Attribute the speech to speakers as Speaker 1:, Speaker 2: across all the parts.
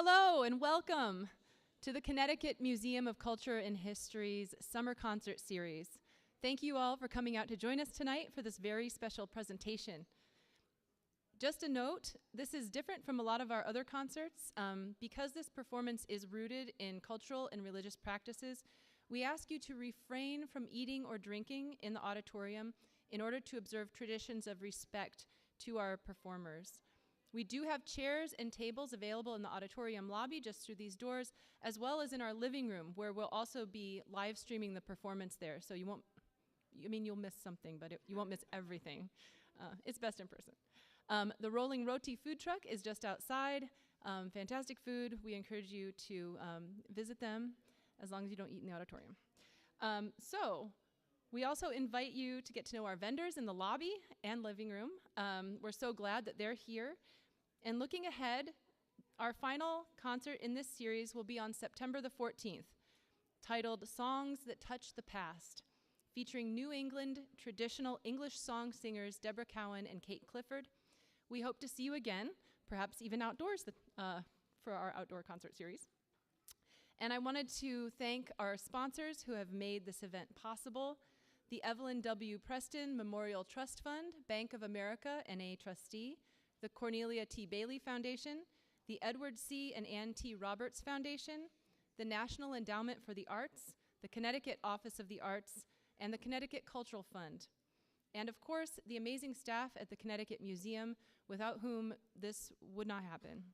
Speaker 1: Hello and welcome to the Connecticut Museum of Culture and History's Summer Concert Series. Thank you all for coming out to join us tonight for this very special presentation. Just a note, this is different from a lot of our other concerts. Because this performance is rooted in cultural and religious practices, we ask you to refrain from eating or drinking in the auditorium in order to observe traditions of respect to our performers. We do have chairs and tables available in the auditorium lobby just through these doors, as well as in our living room, where we'll also be live streaming the performance there. So you won't, you'll miss something, but you won't miss everything. It's best in person. The Rolling Roti food truck is just outside. Fantastic food. We encourage you to visit them as long as you don't eat in the auditorium. So we also invite you to get to know our vendors in the lobby and living room. We're so glad that they're here. And looking ahead, our final concert in this series will be on September the 14th, titled Songs That Touch the Past, featuring New England traditional English song singers Deborah Cowan and Kate Clifford. We hope to see you again, perhaps even outdoors for our outdoor concert series. And I wanted to thank our sponsors who have made this event possible: the Evelyn W. Preston Memorial Trust Fund, Bank of America, NA trustee, the Cornelia T. Bailey Foundation, the Edward C. and Ann T. Roberts Foundation, the National Endowment for the Arts, the Connecticut Office of the Arts, and the Connecticut Cultural Fund. And of course, the amazing staff at the Connecticut Museum, without whom this would not happen.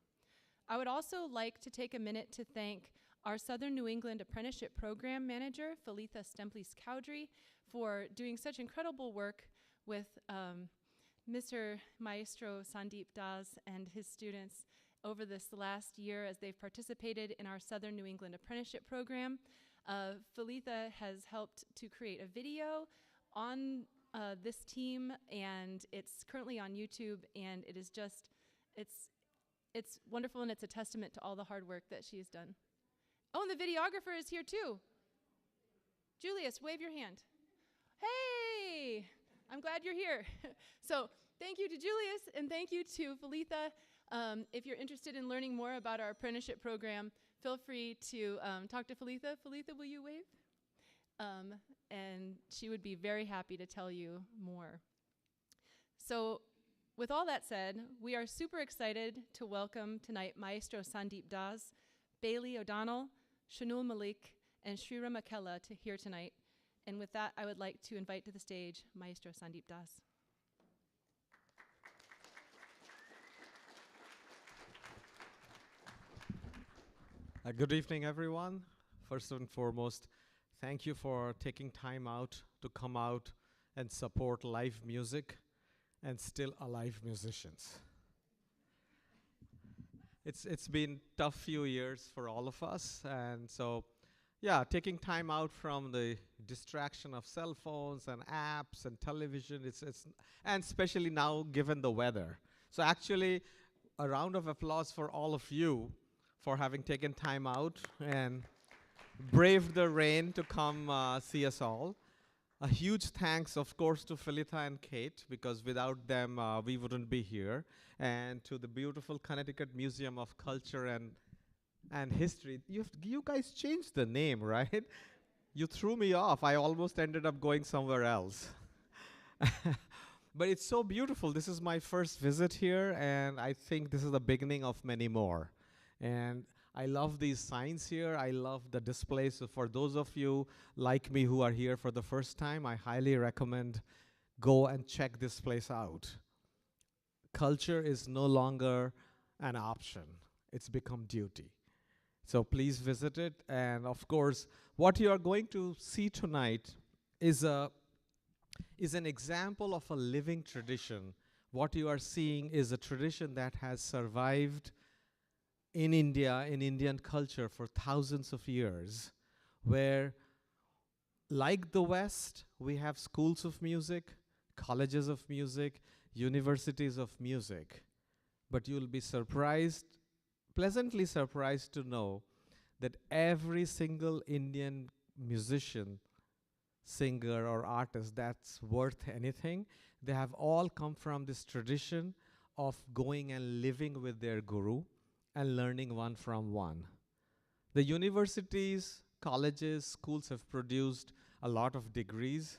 Speaker 1: I would also like to take a minute to thank our Southern New England Apprenticeship Program Manager, Falitha Stemplis-Cowdrey, for doing such incredible work with Mr. Maestro Sandeep Das and his students over this last year as they've participated in our Southern New England Apprenticeship Program. Falitha has helped to create a video on this team, and it's currently on YouTube, and it is just, it's wonderful, and it's a testament to all the hard work that she has done. Oh, and the videographer is here too. Julius, wave your hand. Hey, I'm glad you're here. So thank you to Julius, and thank you to Falitha. If you're interested in learning more about our apprenticeship program, feel free to talk to Falitha. Falitha, will you wave? And she would be very happy to tell you more. So with all that said, we are super excited to welcome tonight Maestro Sandeep Das, Bailey O'Donnell, Shanul Malik, and Shrira Makela here tonight. And with that, I would like to invite to the stage Maestro Sandeep Das.
Speaker 2: Good evening, everyone. First and foremost, thank you for taking time out to come out and support live music and still alive musicians. It's been tough few years for all of us, and so yeah, taking time out from the distraction of cell phones and apps and television, and especially now given the weather. So actually, a round of applause for all of you for having taken time out and braved the rain to come see us all. A huge thanks, of course, to Falitha and Kate, because without them, we wouldn't be here. And to the beautiful Connecticut Museum of Culture and History. You guys changed the name, right? You threw me off. I almost ended up going somewhere else. But it's so beautiful. This is my first visit here, and I think this is the beginning of many more. And I love these signs here. I love the displays. So for those of you like me who are here for the first time, I highly recommend go and check this place out. Culture is no longer an option. It's become duty. So please visit it. And of course, what you are going to see tonight is an example of a living tradition. What you are seeing is a tradition that has survived in India, in Indian culture for thousands of years, where, like the West, we have schools of music, colleges of music, universities of music. But you'll be surprised, pleasantly surprised to know that every single Indian musician, singer, or artist that's worth anything, they have all come from this tradition of going and living with their guru and learning one from one. The universities, colleges, schools have produced a lot of degrees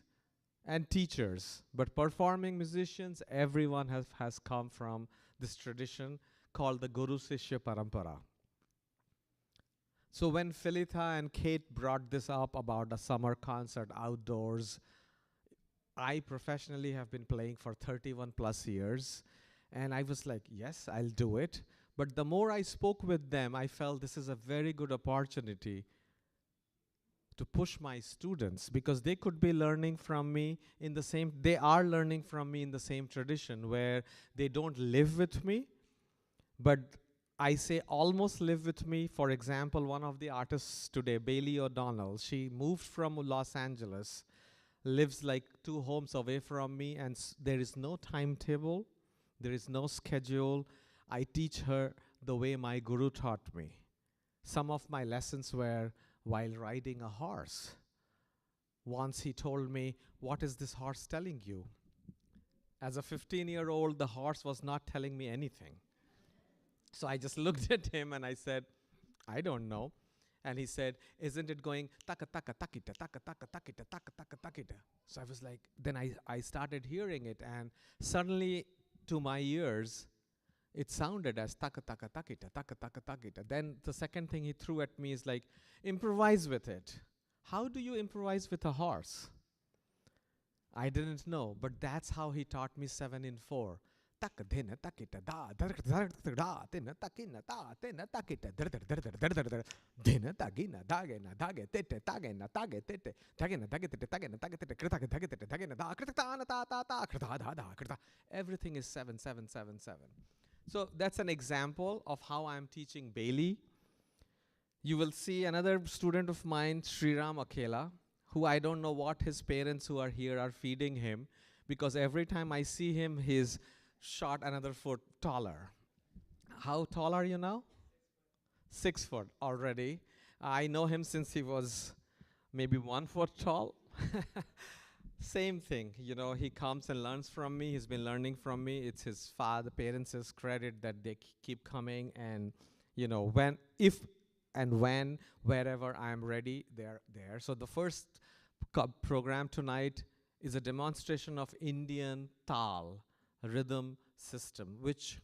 Speaker 2: and teachers, but performing musicians, everyone has come from this tradition called the Guru Sishya Parampara. So when Philitha and Kate brought this up about a summer concert outdoors, I professionally have been playing for 31 plus years, and I was like, yes, I'll do it. But the more I spoke with them, I felt this is a very good opportunity to push my students, because they could be learning from me in the same, they are learning from me in the same tradition where they don't live with me, but I say almost live with me. For example, one of the artists today, Bailey O'Donnell, she moved from Los Angeles, lives like 2 homes away from me, and there is no timetable, there is no schedule. I teach her the way my guru taught me. Some of my lessons were while riding a horse. Once he told me, "What is this horse telling you?" As a 15-year-old, the horse was not telling me anything. So I just looked at him and I said, "I don't know." And he said, "Isn't it going taka taka takita taka taka takita taka taka takita?" So I was like, then I started hearing it, and suddenly to my ears, it sounded as taka taka takita taka taka takita. Then the second thing he threw at me is like, improvise with it. How do you improvise with a horse? I didn't know, but that's how he taught me 7 in 4. Taka dena takita da da dena takina da dena takita dena tagina dagena dage tete tagena tage tete tagena dage tete tagena dage tete krita dage tete tagena da krita ta ta ta krita da da krita. Everything is 7 7 7 7. So that's an example of how I'm teaching Bailey. You will see another student of mine, Sriram Akela, who I don't know what his parents who are here are feeding him, because every time I see him, he's shot another foot taller. How tall are you now? 6 foot already. I know him since he was maybe 1 foot tall. Same thing, you know, he comes and learns from me. He's been learning from me. It's his father, parents' credit that they keep coming, and, you know, when, wherever I'm ready, they're there. So the first program tonight is a demonstration of Indian Taal rhythm system, which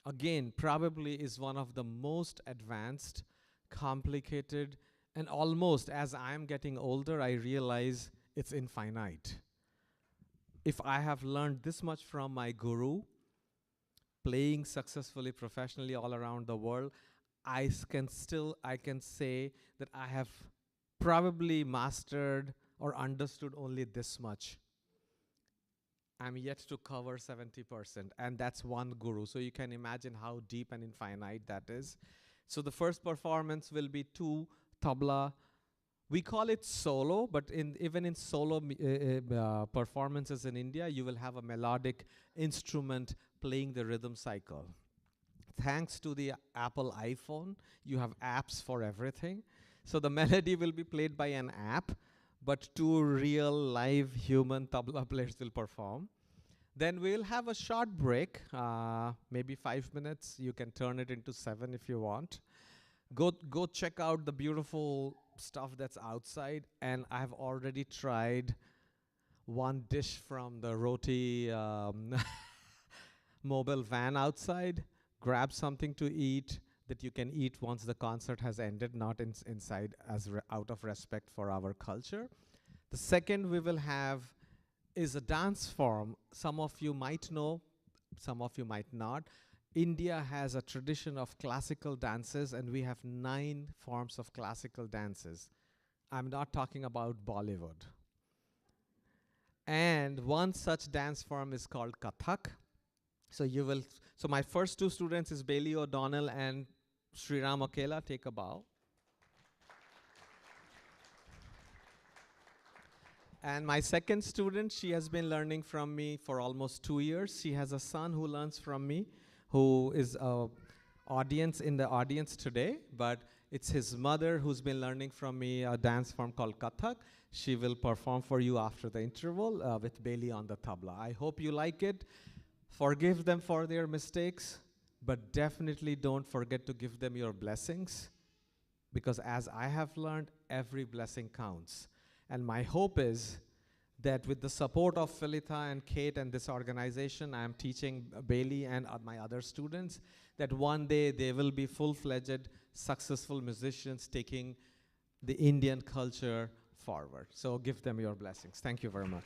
Speaker 2: again probably is one of the most advanced, complicated, and almost, as I'm getting older, I realize it's infinite. If I have learned this much from my guru, playing successfully professionally all around the world, I can say that I have probably mastered or understood only this much. I'm yet to cover 70%, and that's one guru. So you can imagine how deep and infinite that is. So the first performance will be 2 tabla. We call it solo, but even in solo performances in India, you will have a melodic instrument playing the rhythm cycle. Thanks to the Apple iPhone, you have apps for everything. So the melody will be played by an app, but 2 real live human tabla players will perform. Then we'll have a short break, maybe 5 minutes. You can turn it into 7 if you want. Go check out the beautiful stuff that's outside, and I've already tried one dish from the roti mobile van outside. Grab something to eat that you can eat once the concert has ended, not inside, as out of respect for our culture. The second we will have is a dance form. Some of you might know, some of you might not. India has a tradition of classical dances, and we have 9 forms of classical dances. I'm not talking about Bollywood. And one such dance form is called Kathak. So my first 2 students is Bailey O'Donnell and Sriram Akela. Take a bow. And my second student, she has been learning from me for almost 2 years. She has a son who learns from me, who is in the audience today, but it's his mother who's been learning from me a dance form called Kathak. She will perform for you after the interval with Bailey on the tabla. I hope you like it. Forgive them for their mistakes. but definitely don't forget to give them your blessings, because as I have learned, every blessing counts. And my hope is that with the support of Philitha and Kate and this organization, I am teaching Bailey and my other students, that one day they will be full-fledged, successful musicians taking the Indian culture forward. So give them your blessings. Thank you very much.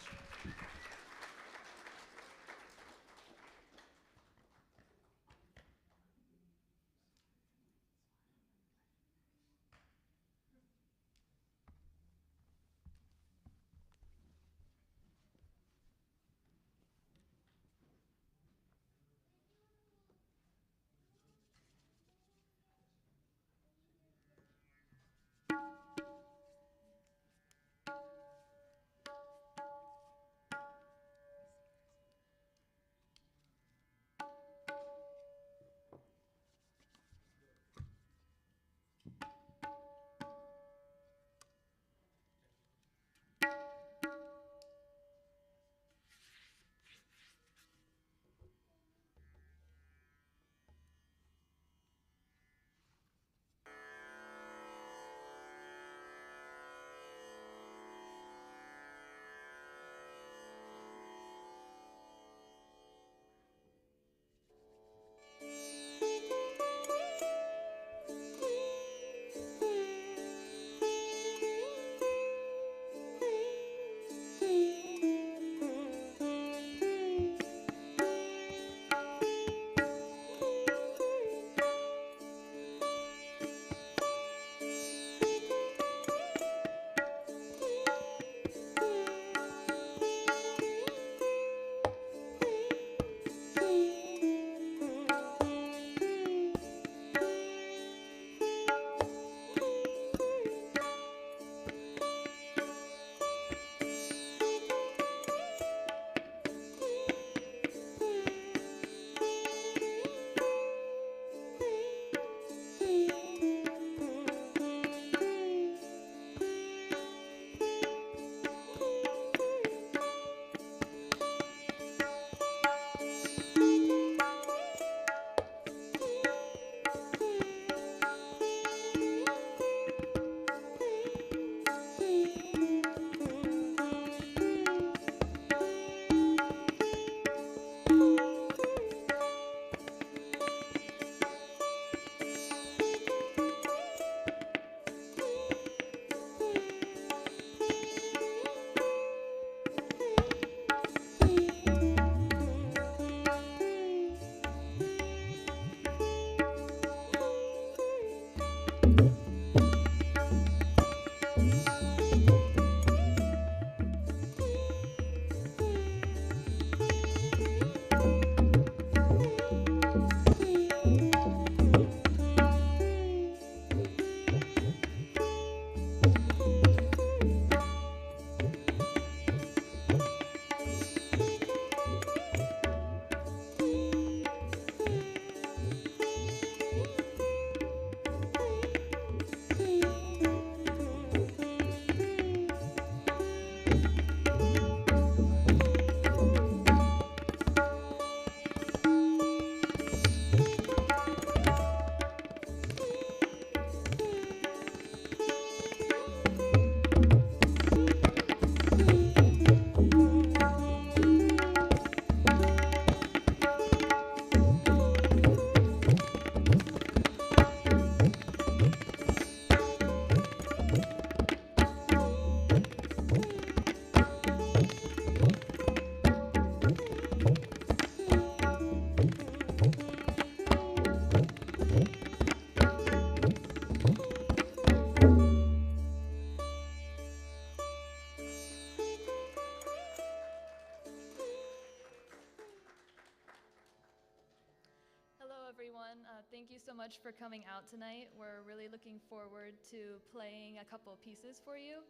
Speaker 3: everyone. Thank you so much for coming out tonight. We're really looking forward to playing a couple pieces for you.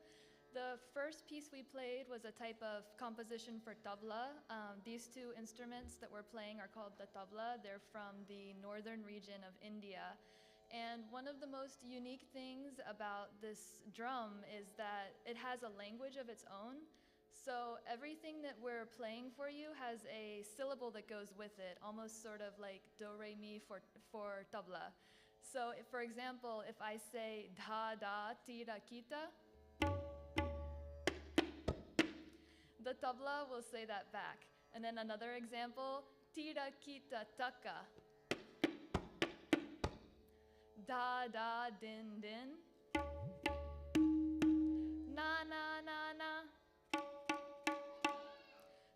Speaker 3: The first piece we played was a type of composition for tabla. These two instruments that we're playing are called the tabla. They're from the northern region of India. And one of the most unique things about this drum is that it has a language of its own. So everything that we're playing for you has a syllable that goes with it, almost sort of like do, re, mi for tabla. So for example, if I say da, da, tira, kita, the tabla will say that back. And then another example, tira, kita, taka, da, da, din, din, na, na, na, na.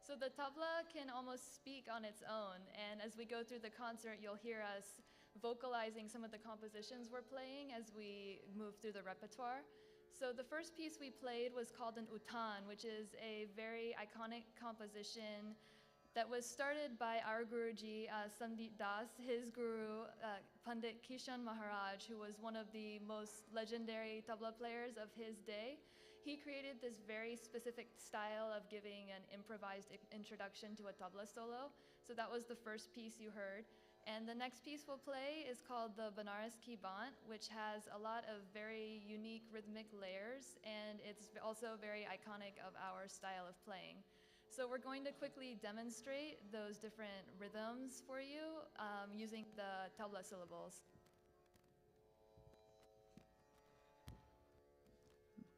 Speaker 3: So the tabla can almost speak on its own, and as we go through the concert, you'll hear us vocalizing some of the compositions we're playing as we move through the repertoire. So the first piece we played was called an utan, which is a very iconic composition that was started by our Guruji, Sandeep Das, his guru, Pandit Kishan Maharaj, who was one of the most legendary tabla players of his day. He created this very specific style of giving an improvised introduction to a tabla solo. So that was the first piece you heard. And the next piece we'll play is called the Banaras Ki Bant, which has a lot of very unique rhythmic layers, and it's also very iconic of our style of playing. So we're going to quickly demonstrate those different rhythms for you using the tabla syllables.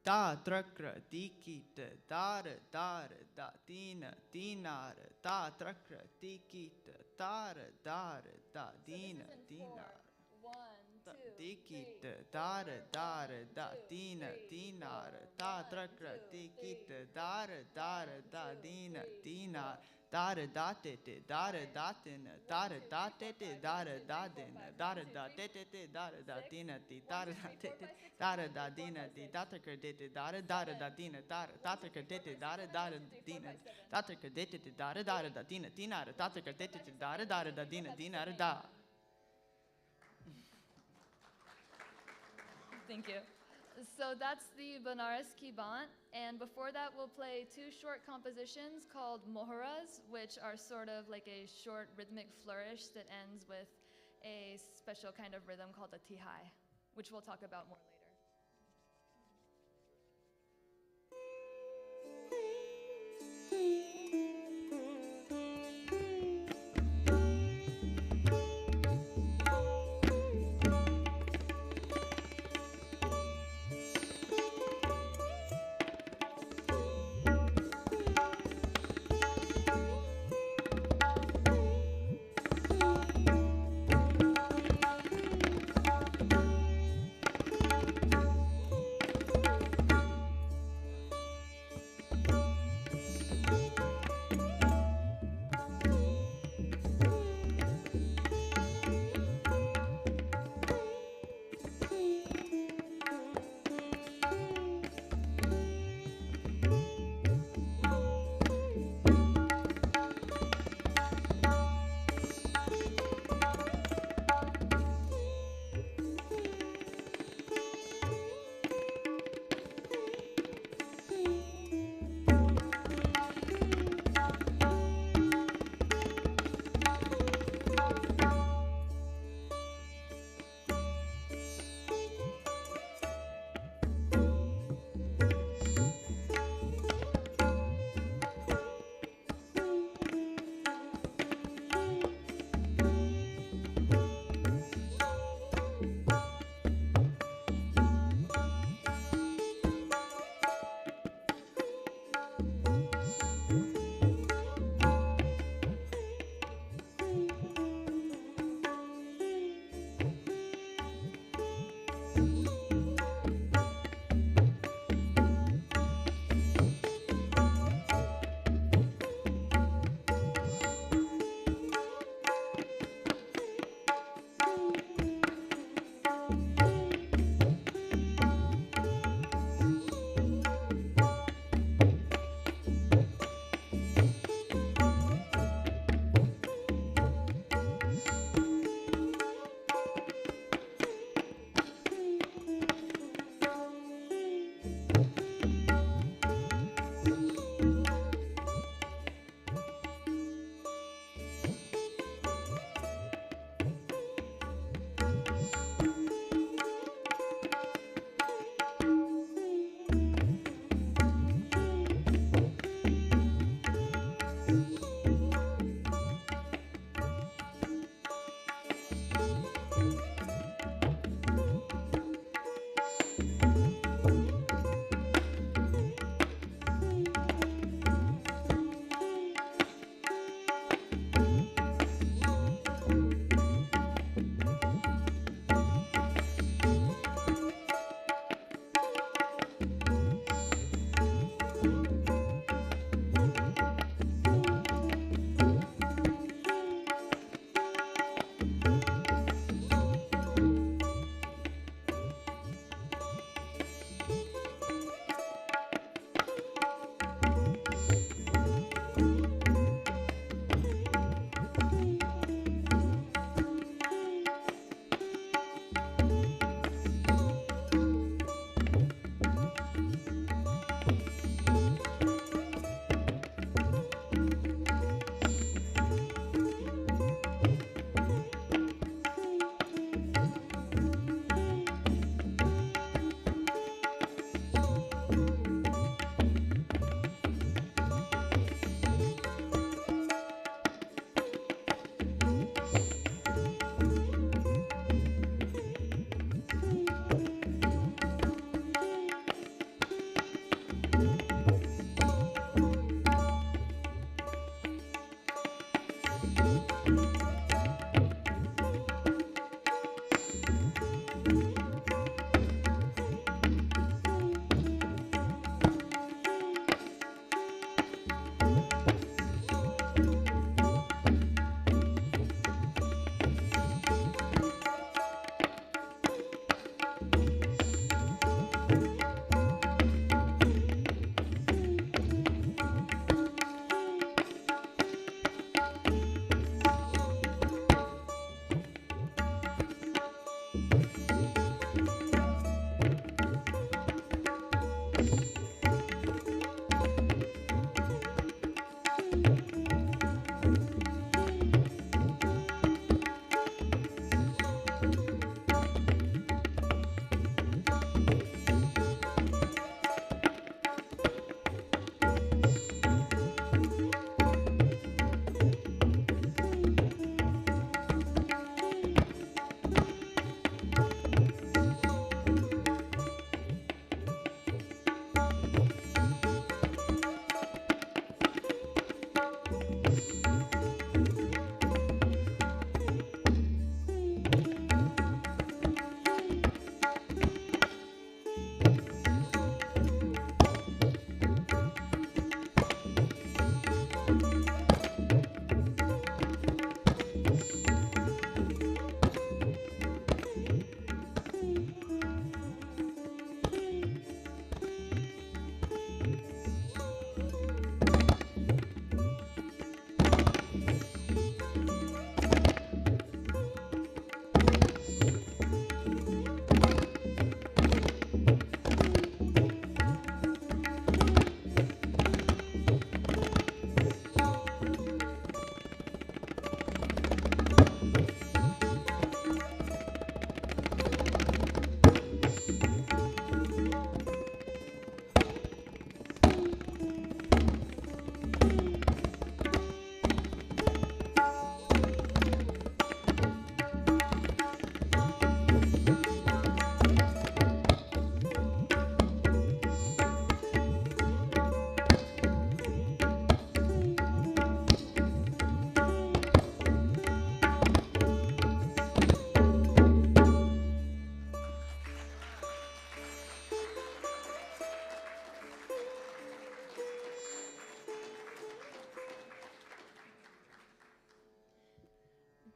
Speaker 4: Da trakra tikita dar dar da dina dinar da trakra tikita dar dar da dina dinar tikita dar dar da dina dinar da trakra tikita dar dar da dina dinar dar da te te dar da tin dar da te te dar da din dar da te te dar da dina ti dar da te te dar da dina ti datakar te te dar da dina dar datakar te te dar dina datakar te te dar da dina dinar datakar te te dar da dina dinar da.
Speaker 3: Thank you. So that's the Banaras Ki Bant, and before that we'll play two short compositions called moharas, which are sort of like a short rhythmic flourish that ends with a special kind of rhythm called a tihai, which we'll talk about more later.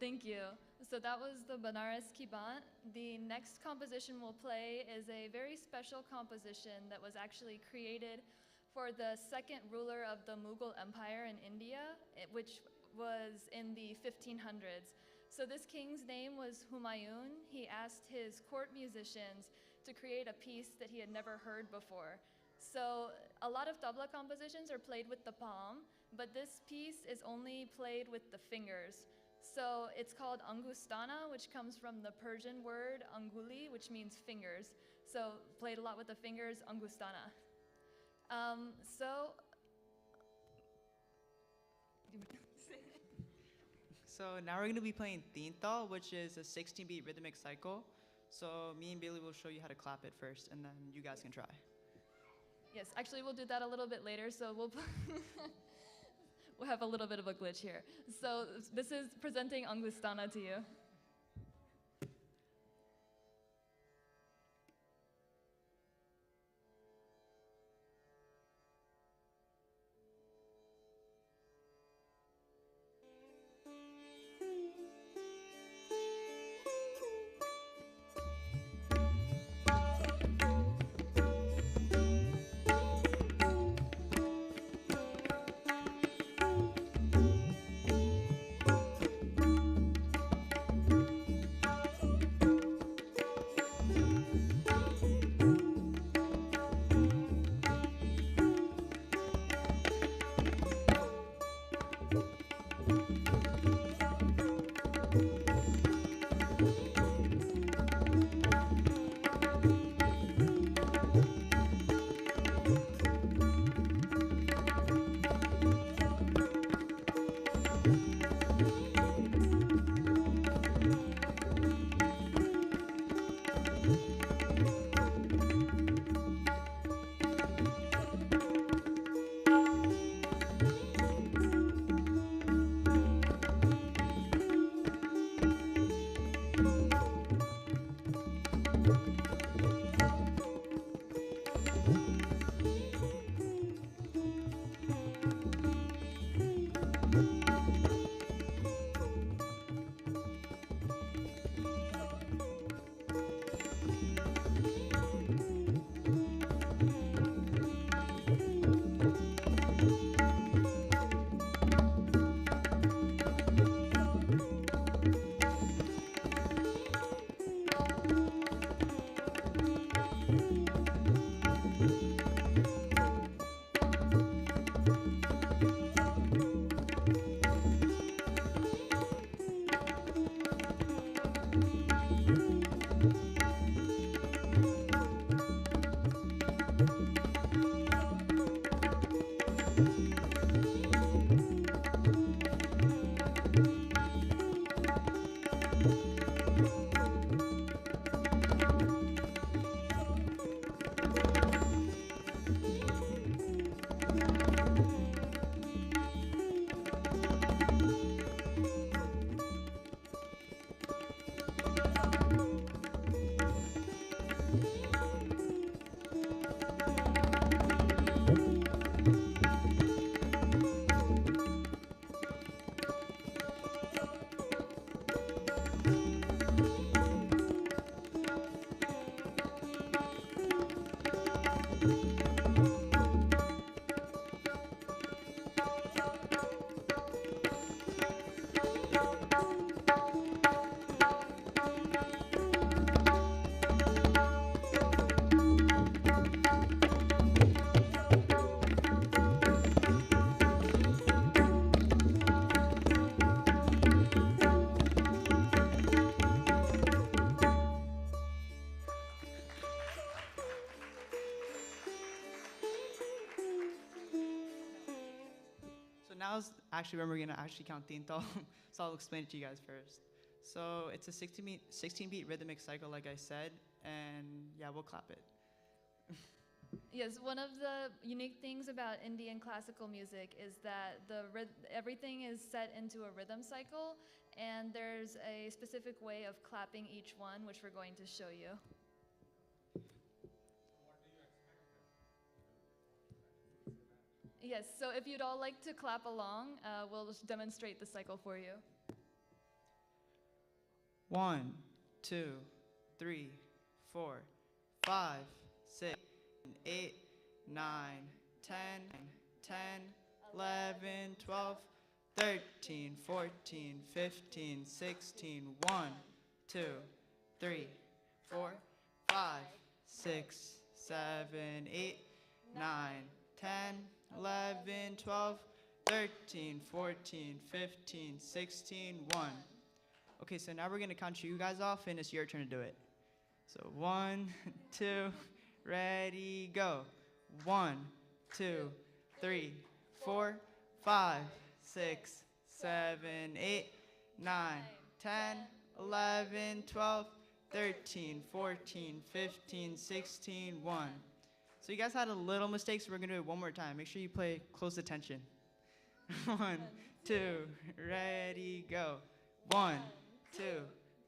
Speaker 3: Thank you. So that was the Banaras Ki Baat. The next composition we'll play is a very special composition that was actually created for the second ruler of the Mughal Empire in India, which was in the 1500s. So this king's name was Humayun. He asked his court musicians to create a piece that he had never heard before. So a lot of tabla compositions are played with the palm, but this piece is only played with the fingers. So it's called Angustana, which comes from the Persian word anguli, which means fingers. So played a lot with the fingers, Angustana.
Speaker 4: So now we're going to be playing Tintal, which is a 16-beat rhythmic cycle. So me and Bailey will show you how to clap it first, and then you guys can try.
Speaker 3: Yes, actually we'll do that a little bit later, so we'll we'll have a little bit of a glitch here. So this is presenting Angustana to you.
Speaker 4: Actually, remember, we're going to actually count Tintal, so I'll explain it to you guys first. So it's a 16-beat rhythmic cycle, like I said, and yeah, we'll clap it.
Speaker 3: Yes, one of the unique things about Indian classical music is that everything is set into a rhythm cycle, and there's a specific way of clapping each one, which we're going to show you. Yes, so if you'd all like to clap along, we'll just demonstrate the cycle for you.
Speaker 4: 1, 2, 3, 4, 5, 6, 8, 9, 10, 10, 11, 12, 13, 14, 15, 16, 1, 2, 3, 4, 5, 6, 7, 8, 9, 10, 11, 12, 13, 14, 15, 16, 1. Okay, so now we're gonna count you guys off and it's your turn to do it. So 1, 2, ready, go. 1, 2, 3, 4, 5, 6, 7, 8, 9, 10, 11, 12, 13, 14, 15, 16, 1. So you guys had a little mistake, so we're gonna do it one more time. Make sure you pay close attention. 1, 2, ready, go. 1, 2,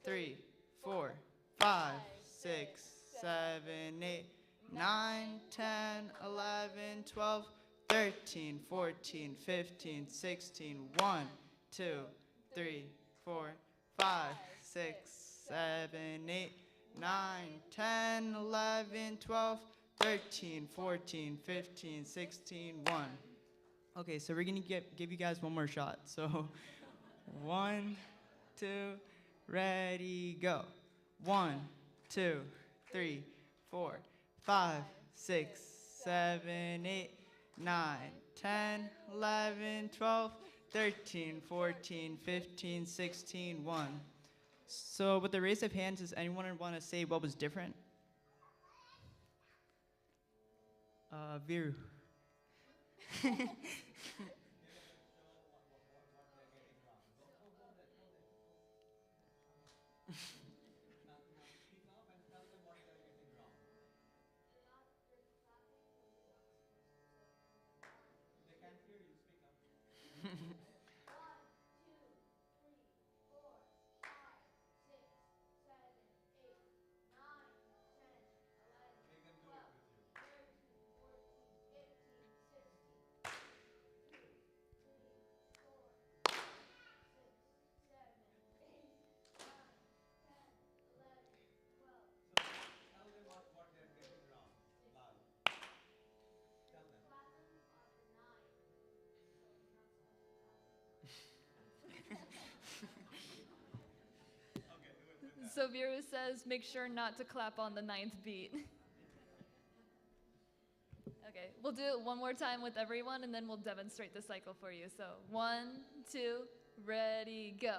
Speaker 4: 3, 4, 5, 6, 7, 8, 9, 10, 11, 12, 13, 14, 15, 16, 1, 2, 3, 4, 5, 6, 7, 8, 9, 10, 11, 12, 13, 14, 15, 16, 1. Okay, so we're gonna give you guys one more shot. So 1, 2, ready, go. 1, 2, 3, 4, 5, 6, 7, 8, 9, 10, 11, 12, 13, 14, 15, 16, 1. So with the raise of hands, does anyone want to say what was different? Viru.
Speaker 3: So Viru says, make sure not to clap on the 9th beat. Okay, we'll do it one more time with everyone, and then we'll demonstrate the cycle for you. So 1, 2, ready, go.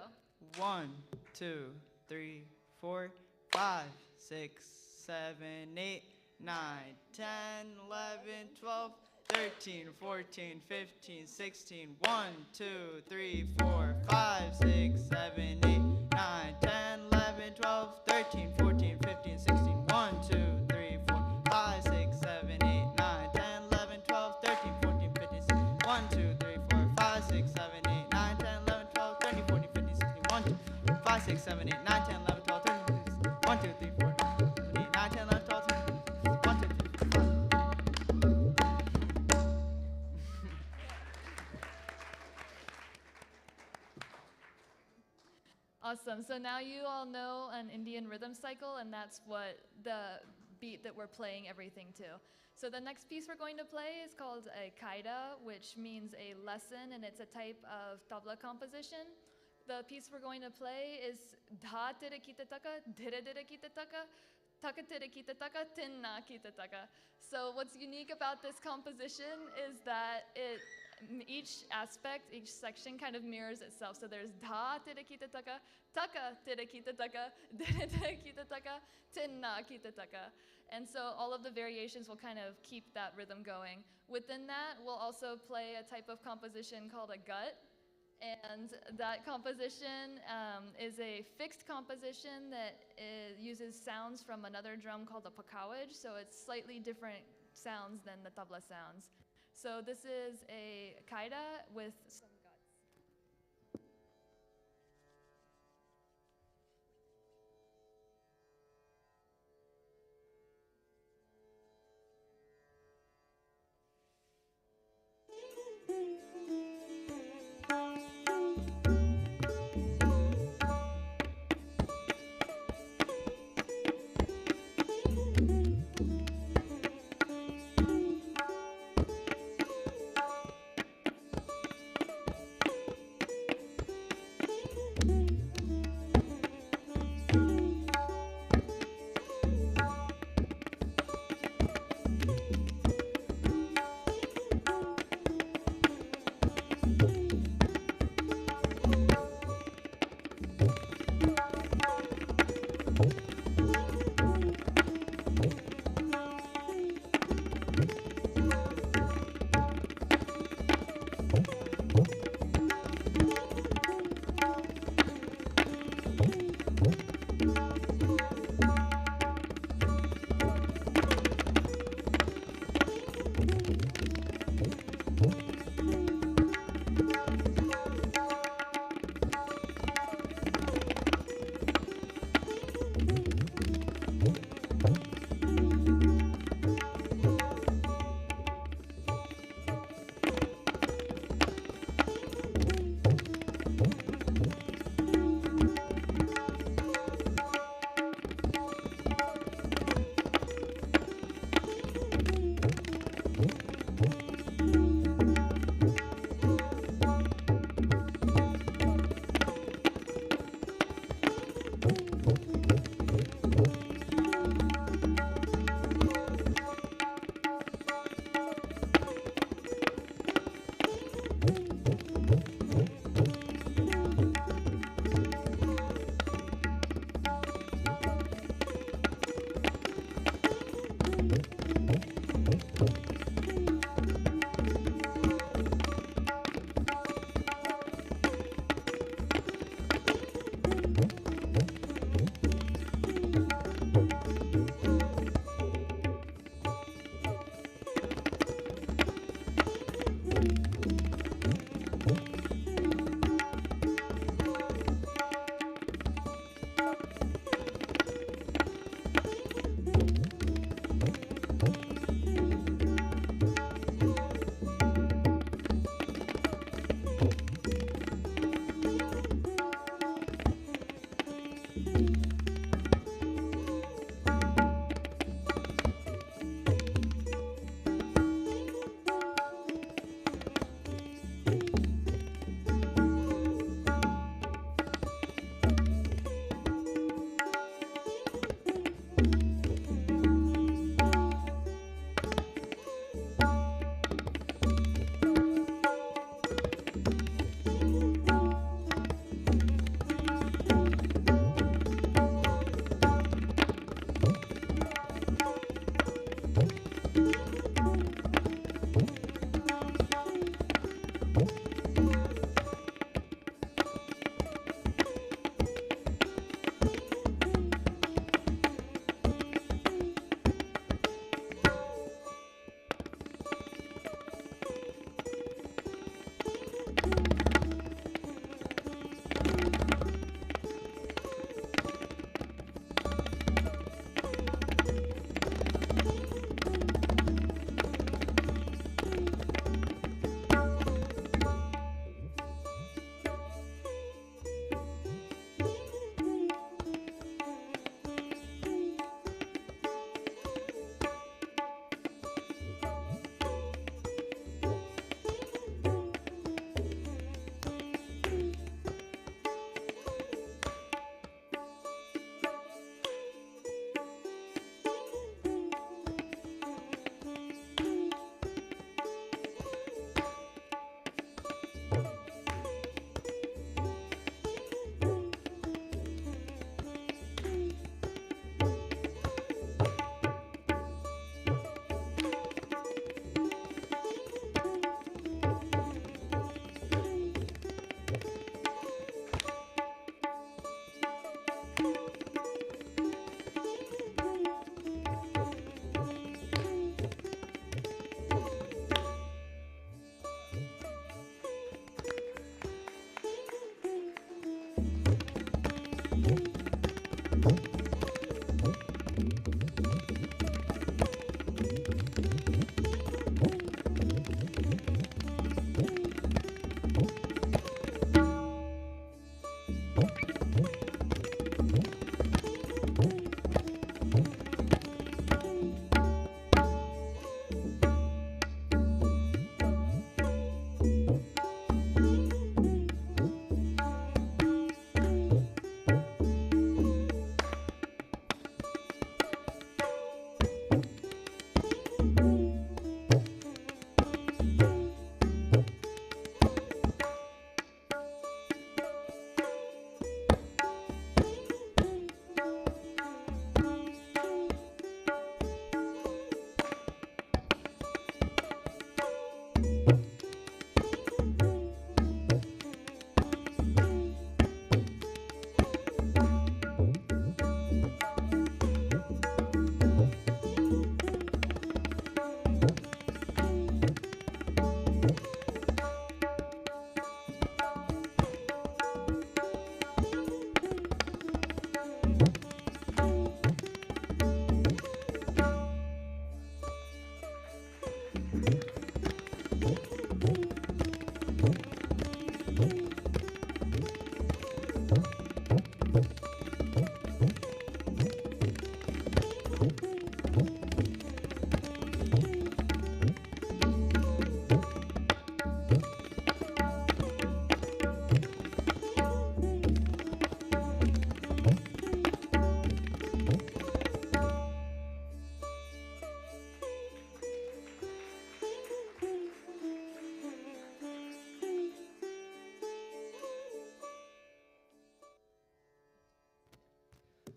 Speaker 4: 1, 2, 3, 4, 5, 6, 7, 8, 9, 10, 11, 12, 13, 14, 15, 16, 1, 2, 3, 4, 5, 6, 7, 8, 9, 10, 11, 12, 13, 14, 15, 16, 1, 2, 3, 4, 5, 6, 7, 8, 9, 10, 11, 12, 13, 14, 15, 16, 1, 2, 3, 4, 5, 6, 7, 8, 9, 10, 11, 12, 13, 14, 15, 16, 1, 2, 5, 6, 7, 8, 9, 10, 11, 12, 13, 14, 16, 1, 2, 3, 4, 8, 9, 10, 11, 12, 13, 1, 2, 3, 4, 5.
Speaker 3: Awesome. So now you all know an Indian rhythm cycle, and that's what the beat that we're playing everything to. So the next piece we're going to play is called a kaida, which means a lesson, and it's a type of tabla composition. The piece we're going to play is dha tira kita taka, dira dira kita taka, taka tira kita taka, tin na kita taka. So what's unique about this composition is that each aspect, each section kind of mirrors itself. So there's dha tira kita taka, taka tira kita taka, dira tira kita taka, tin na kita taka. And so all of the variations will kind of keep that rhythm going. Within that, we'll also play a type of composition called a gut. And that composition is a fixed composition that uses sounds from another drum called a pakawaj. So it's slightly different sounds than the tabla sounds. So this is a kaida with some guts.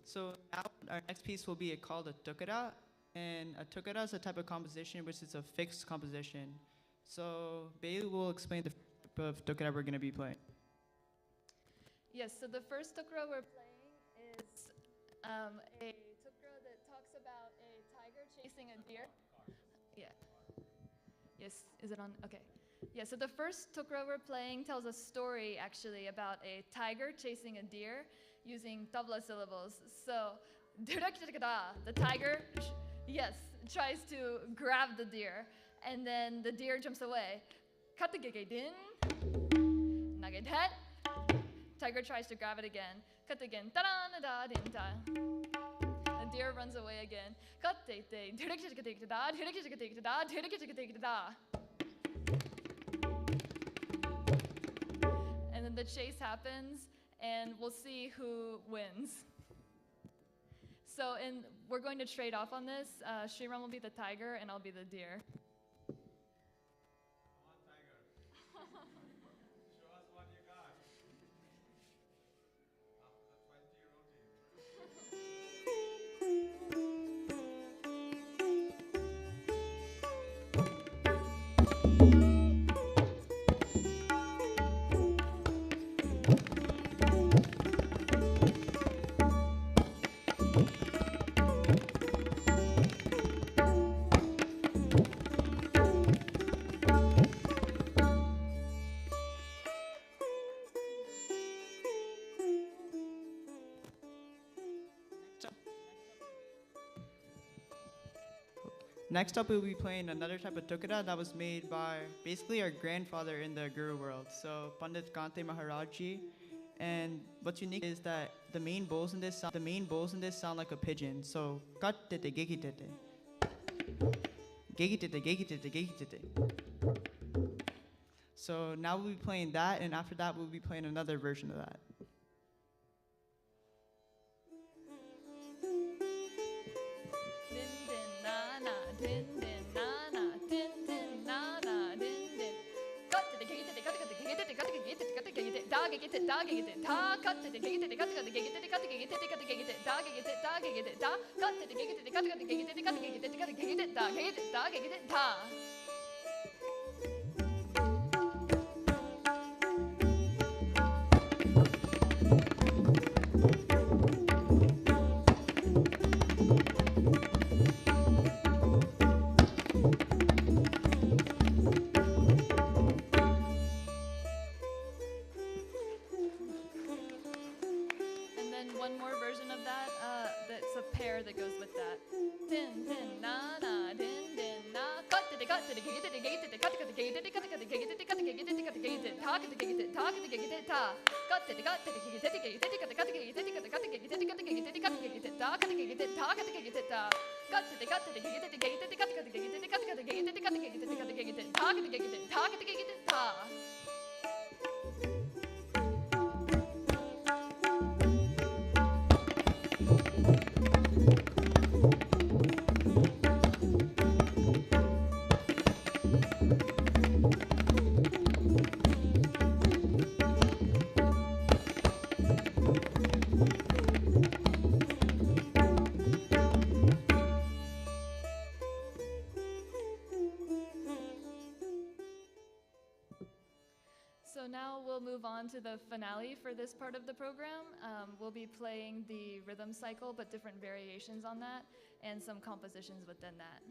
Speaker 4: So now our next piece will be called a tukara. And a tukara is a type of composition which is a fixed composition. So Bailey will explain the type of tukara we're going to be playing.
Speaker 3: Yes, so the first tukra we're playing is a tukra that talks about a tiger chasing a deer. Yeah. Yes, is it on? Okay. Yeah, so the first tukra we're playing tells a story actually about a tiger chasing a deer using tabla syllables. So, the tiger, yes, tries to grab the deer, and then the deer jumps away. Tiger tries to grab it again. The deer runs away again. And then the chase happens, and we'll see who wins. So, we're going to trade off on this. Sriram will be the tiger, and I'll be the deer.
Speaker 2: Come on, tiger. Show us what you got. After the 20 routine.
Speaker 4: Next up, we'll be playing another type of tukara that was made by basically our grandfather in the guru world, so Pandit Kante Maharajji. And what's unique is that the main bowls in this sound like a pigeon. So kattete gekitete, gekitete gekitete gekitete. So now we'll be playing that, and after that we'll be playing another version of that.
Speaker 3: One more version of that, that's a pair that goes with that. Din din na na din din na cut the cut the gate the gate the cut the gate the cut the gate the gate the cut the gate the gate talk the gate talk the gate ta cut the cut the gate the gate the cut the gate the cut the gate the cut the gate the cut the gate talk the gate talk the gate ta cut the cut the gate the gate the cut the gate the cut the gate the cut the gate the cut the gate talk the gate talk the gate ta. So now we'll move on to the finale for this part of the program. We'll be playing the rhythm cycle, but different variations on that, and some compositions within that.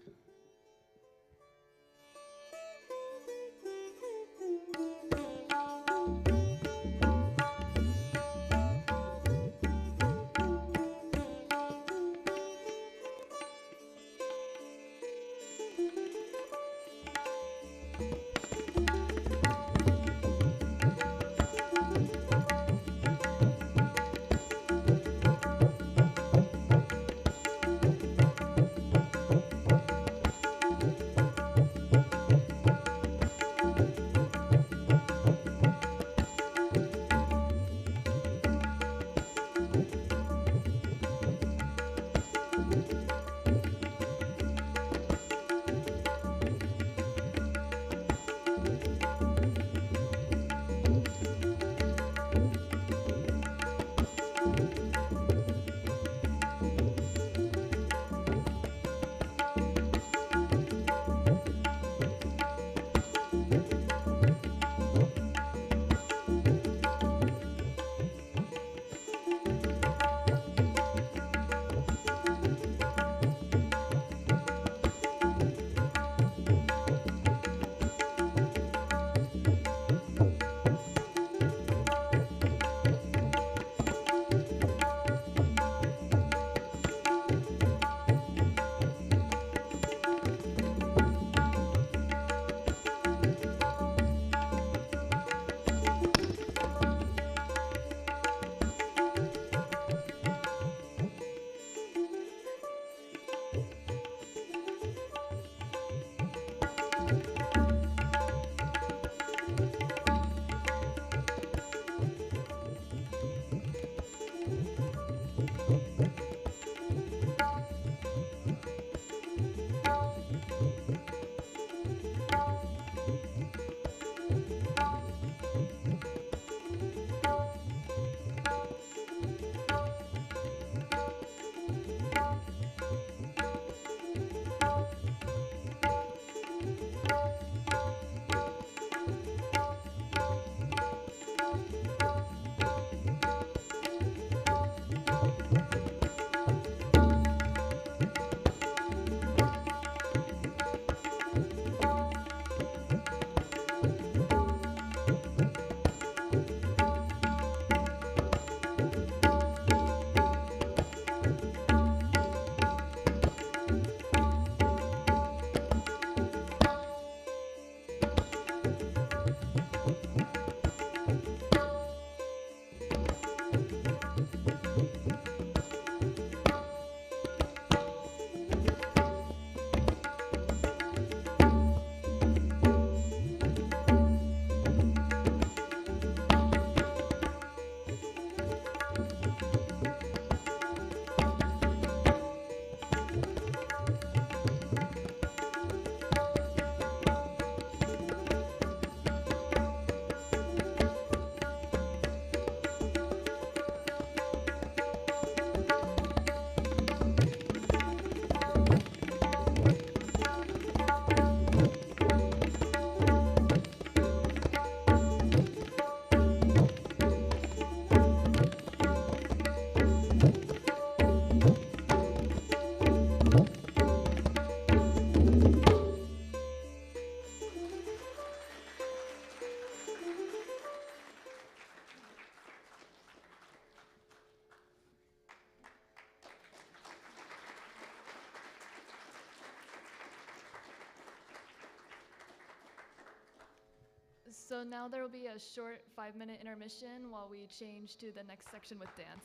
Speaker 3: So now there will be a short 5-minute intermission while we change to the next section with dance.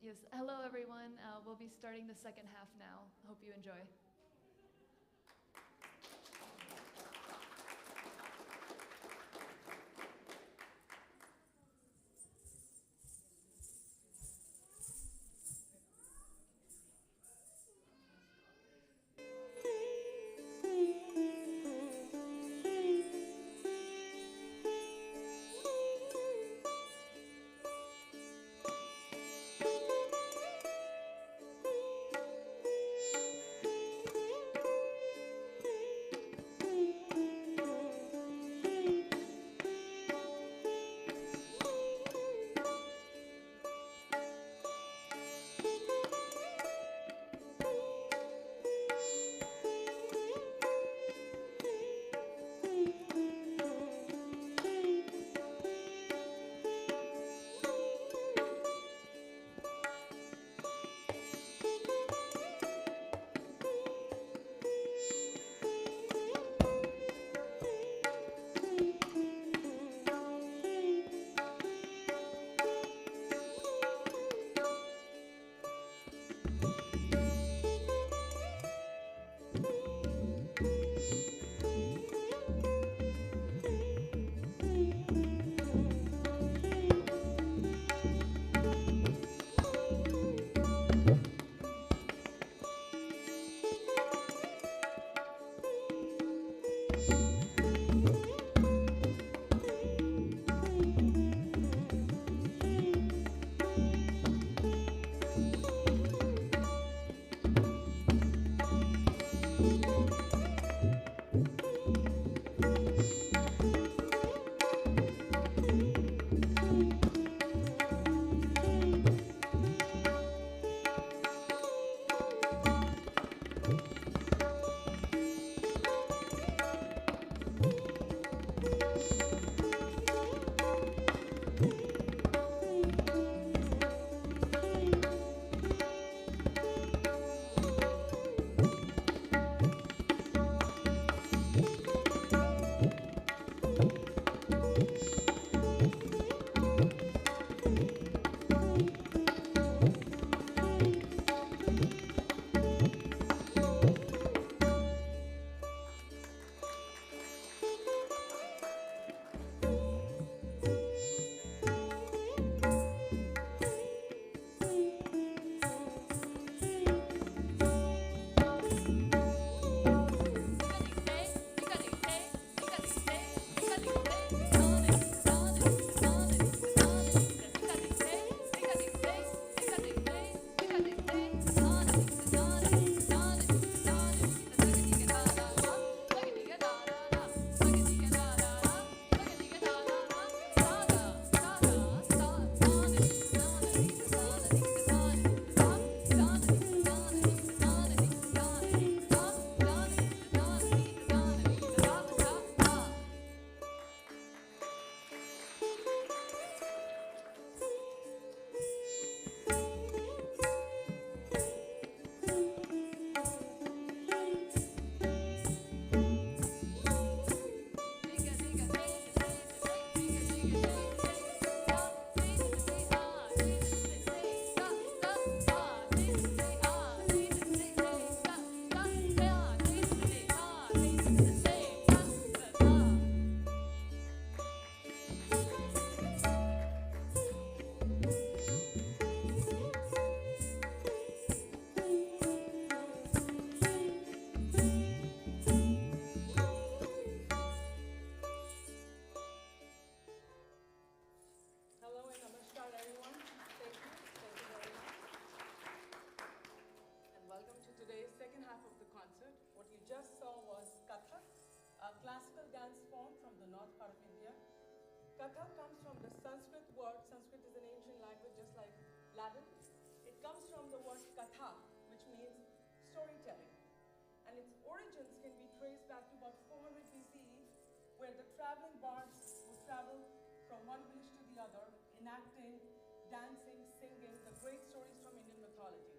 Speaker 3: Yes, hello everyone. We'll be starting the second half now. Hope you enjoy.
Speaker 5: just saw was Kathak, a classical dance form from the north part of India. Kathak comes from the Sanskrit word. Sanskrit is an ancient language just like Latin. It comes from the word katha, which means storytelling. And its origins can be traced back to about 400 BCE, where the traveling bards would travel from one village to the other, enacting, dancing, singing the great stories from Indian mythology.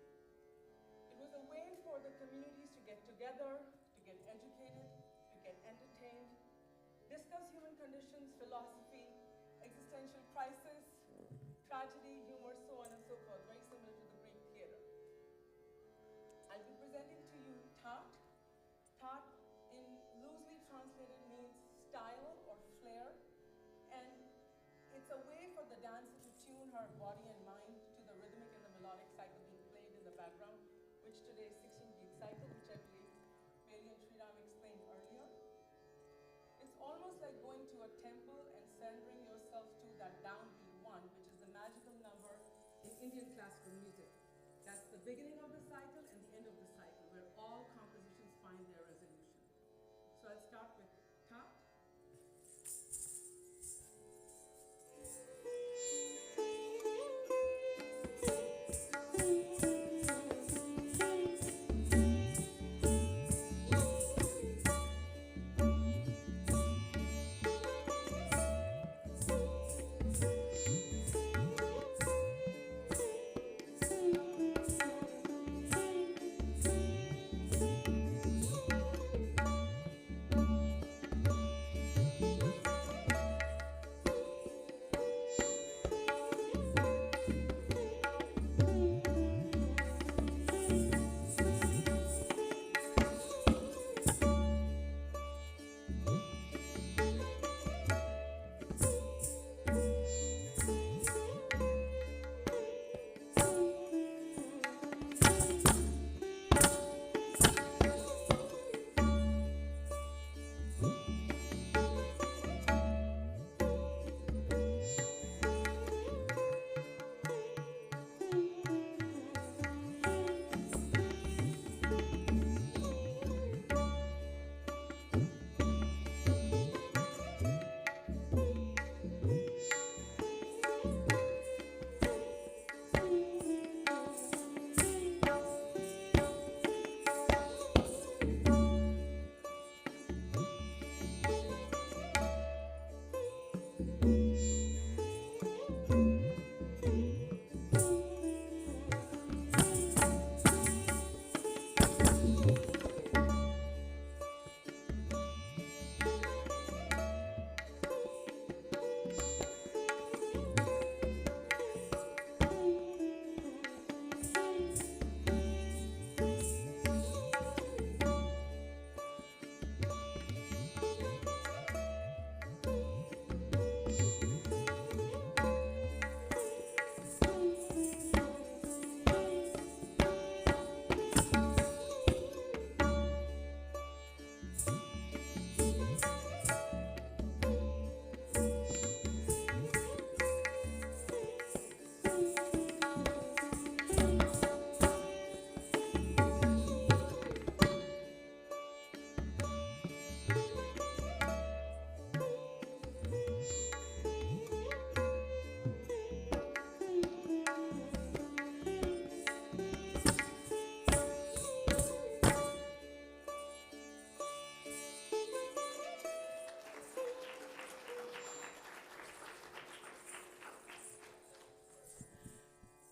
Speaker 5: It was a way for the communities to get together, to get educated, to get entertained, discuss human conditions, philosophy, existential crisis, tragedy, humor, so on and so forth, very similar to it's a way for the dancer to tune her body and mind to the rhythmic and the melodic cycle being played in the background, which today is 16-beat cycle, which I believe Bailey and Sriram explained earlier. It's almost like going to a temple and surrendering yourself to that downbeat one, which is the magical number in Indian classical music. That's the beginning of the cycle and the end of the cycle, where all compositions find their resolution. So I'll start with Ta.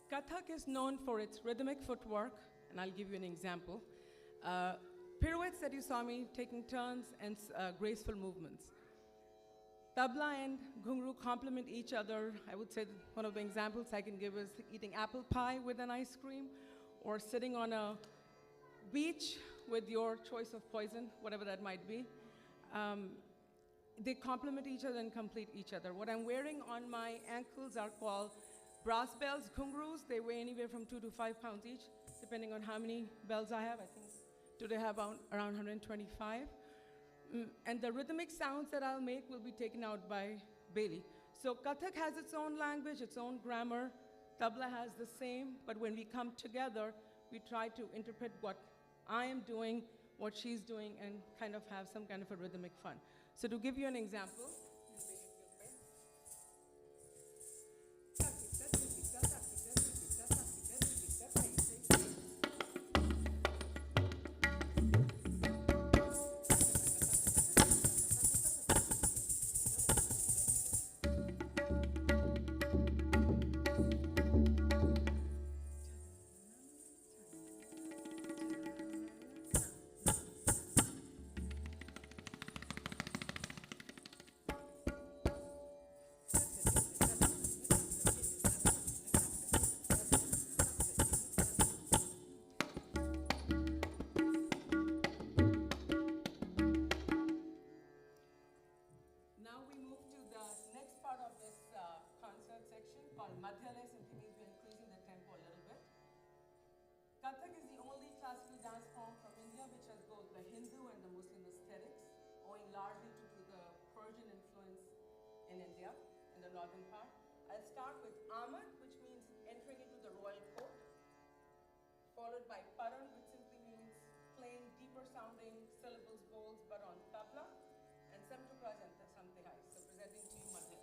Speaker 5: Kathak is known for its rhythmic footwork, and I'll give you an example. Pirouettes that you saw me taking turns and graceful movements. Tabla and ghungru complement each other. I would say one of the examples I can give is eating apple pie with an ice cream, or sitting on a beach with your choice of poison, whatever that might be. They complement each other and complete each other. What I'm wearing on my ankles are called brass bells, ghungrus. They weigh anywhere from 2 to 5 pounds each, depending on how many bells I have. I think today I have around 125. And the rhythmic sounds that I'll make will be taken out by Bailey. So Kathak has its own language, its own grammar. Tabla has the same, but when we come together, we try to interpret what I am doing, what she's doing, and kind of have some kind of a rhythmic fun. So to give you an example, in India, in the northern part. I'll start with Amad, which means entering into the royal court, followed by Paran, which simply means playing deeper sounding syllables, bowls, but on tabla, and Samtukraj and Samtihai. So presenting to you Madhya.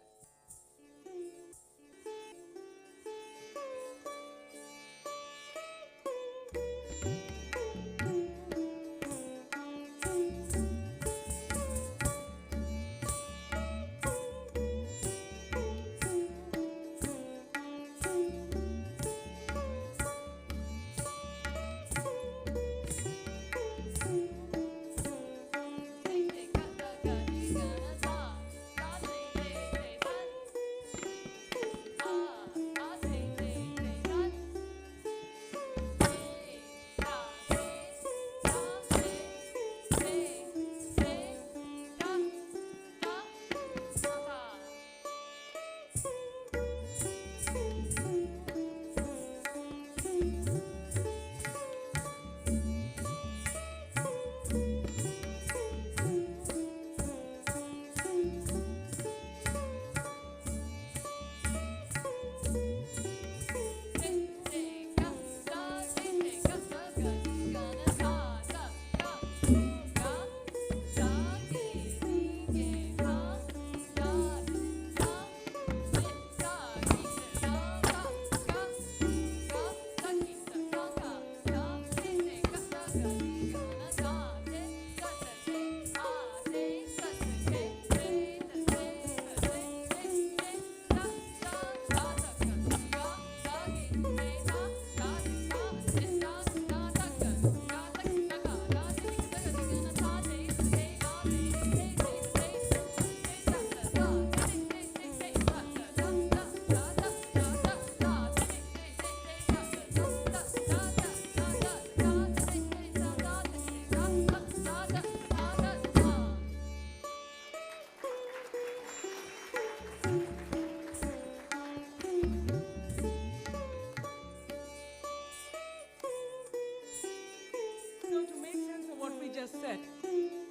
Speaker 5: Said,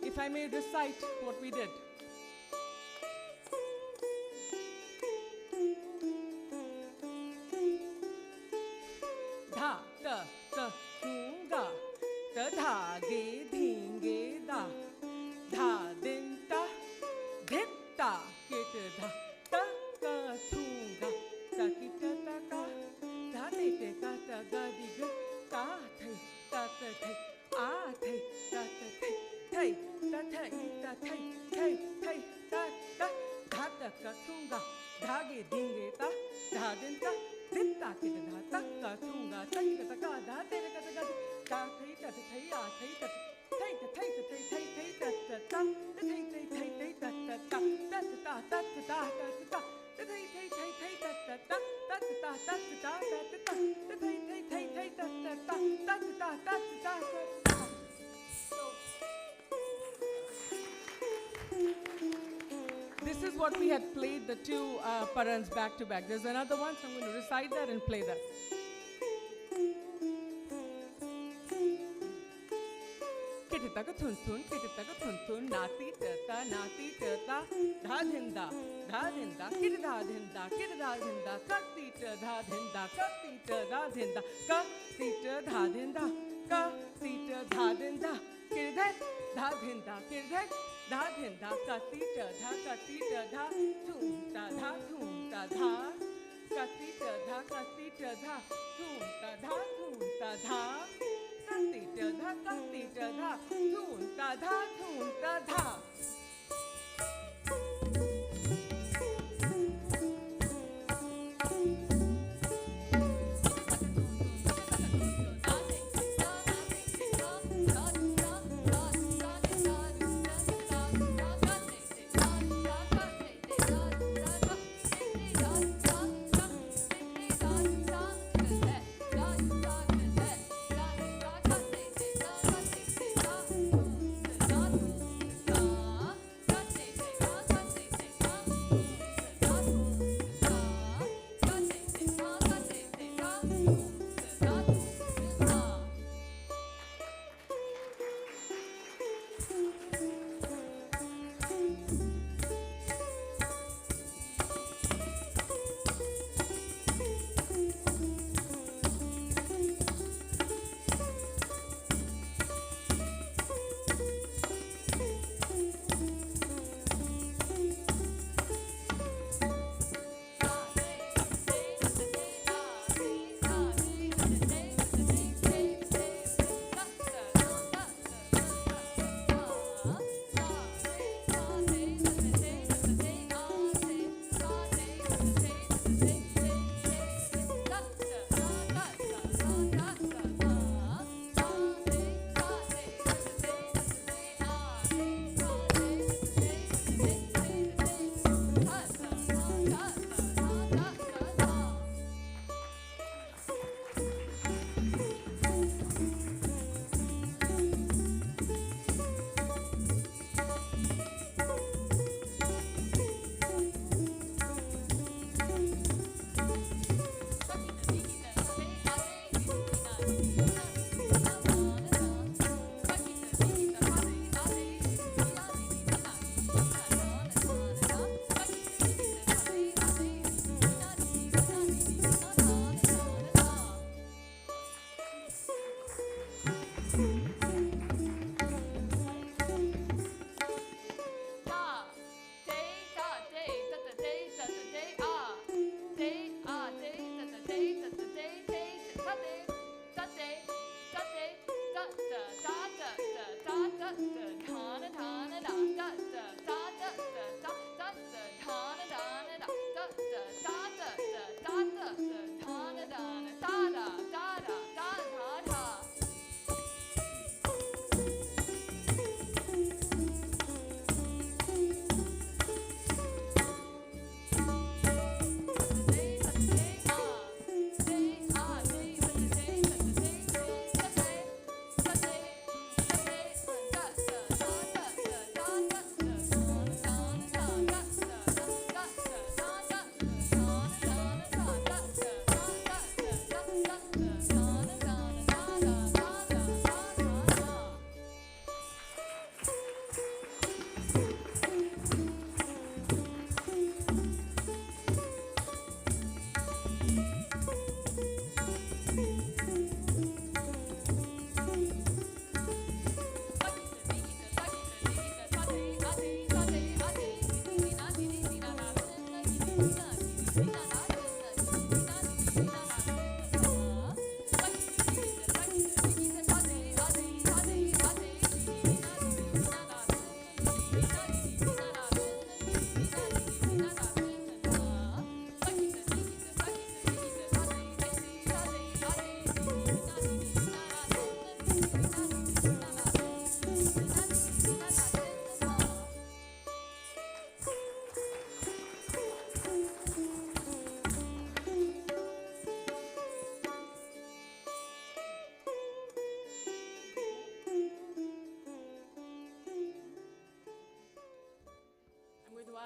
Speaker 5: if I may recite what we did. Dha, ta, ta, ga, ta, dha, ge, dhin, ge, da, dha, din, ta, dhit, ta, kit, dha, ta, ka, thun, ga, ta, ki, ta, ka, dha, te, te, ka, ta, ga, di, ga, ta, thai, ta, thai, a, thai, ta, thai, thai, ta, thai, ta, thai, thai, thai, ta, ta, dha, ta, ka, thun, ga, dha, ge, din, ge, ta, dha, din, ta, dhit, ta, kit, dha, ta, ka, thun, ga, ta, ki, ta, ka, dha, te, ka, ta, ga, di, ta, thai, ta, thai, a, thai, ta, thai, ta, thai, ta, thai, thai, thai, ta, ta, ta, thai, thai, thai, thai, ta, ta, ta, ta, ta, ta, ta, ta, ta, ta, ta, thai, thai, thai, thai, ta, ta, ta, ta, ta, ta, ta, ta, ta, ta, thai, thai, thai, thai, ta, ta, ta, ta, ta, ta, ta, ta. This is what we had played, the two parans back to back. There's another one, so I'm going to recite that and play that. Kititaka thun thun, kititaka thun thun, nati tata, dha dhinda, kit dha dhinda, kati dha dhinda, ka tita dha dhinda, kit dha dhinda, dha dhinda, kati dha, thun ta dha, kati dha, thun ta dha. Kati dha, thun ta dha.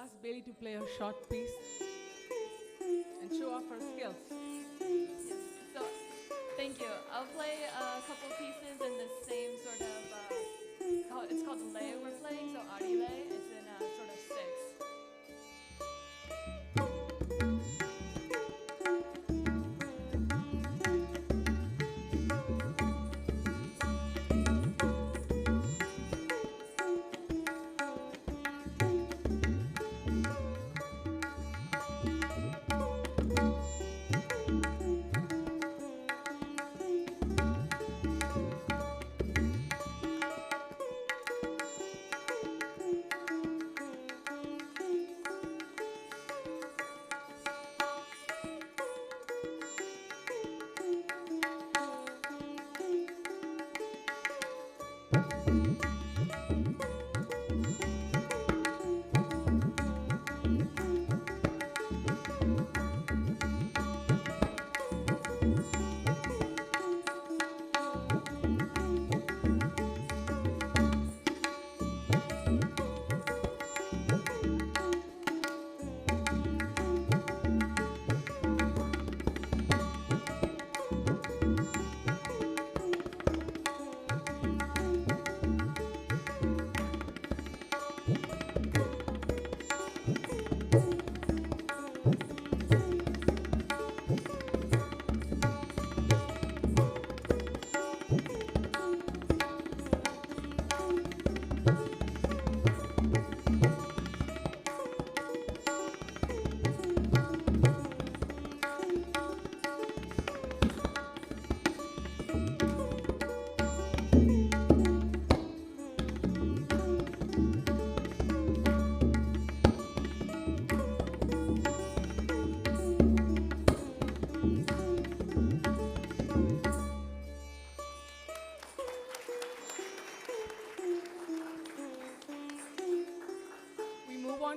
Speaker 5: ask Bailey to play her short piece and show off her skills.
Speaker 3: So, thank you. I'll play a couple pieces in the same sort of, it's called the lay we're playing, so Ari lay. It's in sort of six.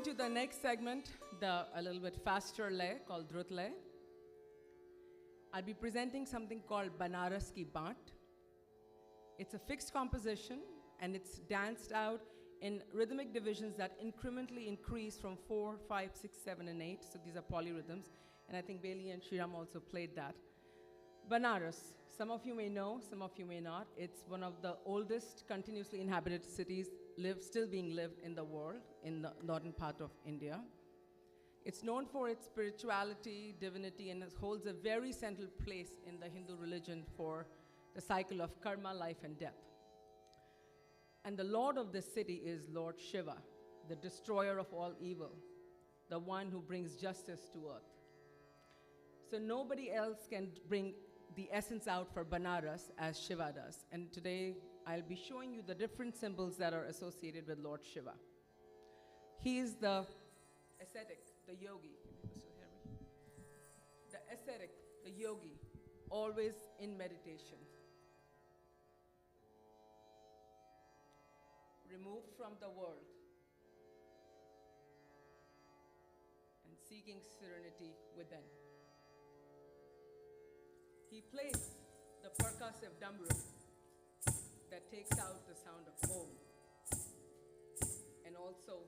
Speaker 5: To the next segment, a little bit faster lay called Drut lay. I'll be presenting something called Banaras Ki Baant. It's a fixed composition and it's danced out in rhythmic divisions that incrementally increase from 4, 5, 6, 7, and 8. So these are polyrhythms. And I think Bailey and Shriram also played that. Banaras, some of you may know, some of you may not. It's one of the oldest continuously inhabited cities still being lived in the world, in the northern part of India. It's known for its spirituality, divinity, and it holds a very central place in the Hindu religion for the cycle of karma, life, and death. And the lord of this city is Lord Shiva, the destroyer of all evil, the one who brings justice to earth. So nobody else can bring the essence out for Banaras as Shiva does. And today, I'll be showing you the different symbols that are associated with Lord Shiva. He is the ascetic, the yogi. The ascetic, the yogi, always in meditation. Removed from the world and seeking serenity within. He plays the percussive damru that takes out the sound of Om and also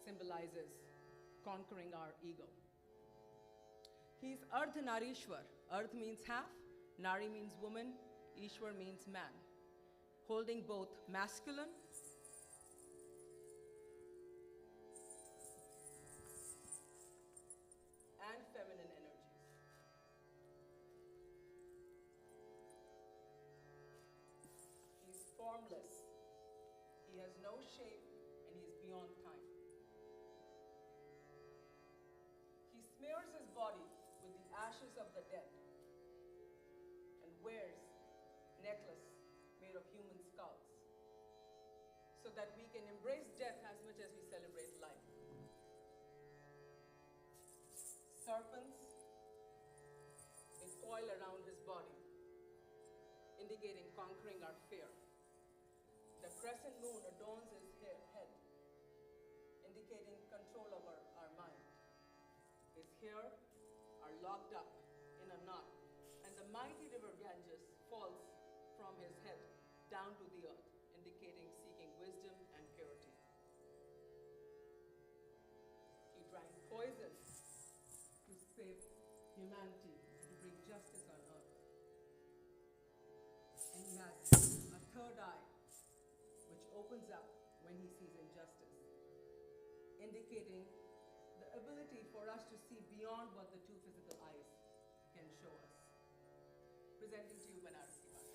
Speaker 5: symbolizes conquering our ego. He's Ardhanarishwar. Ardh means half, Nari means woman, Ishwar means man, holding both masculine and feminine energies. He's formless. He has no shape and he's beyond time. He smears his body with the ashes of the dead and wears necklace made of human skulls so that we can embrace death as much as we celebrate life. Serpents coil around his body, indicating conquering our fear. The crescent moon adorns his head, indicating control over our mind. His hair are locked up in a knot, and the mighty river Ganges falls from his head down to the earth, indicating seeking wisdom and purity. he has a third eye, which opens up when he sees injustice, indicating the ability for us to see beyond what the two physical eyes can show us. Presenting to you Banarasi Bhash.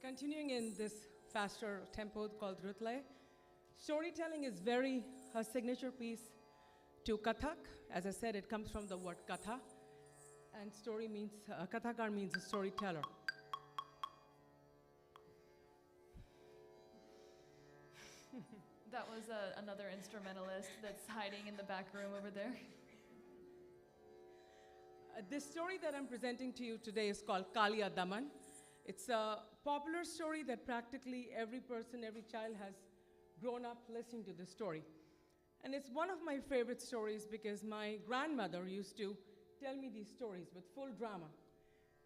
Speaker 5: Continuing in this faster tempo called Rutle, storytelling is very her signature piece to Kathak. As I said, it comes from the word Katha, and story means, Kathakar means a storyteller.
Speaker 3: That was another instrumentalist that's hiding in the back room over there.
Speaker 5: This story that I'm presenting to you today is called Kalia Daman. It's a popular story that practically every person, every child has grown up listening to this story. And it's one of my favorite stories because my grandmother used to tell me these stories with full drama.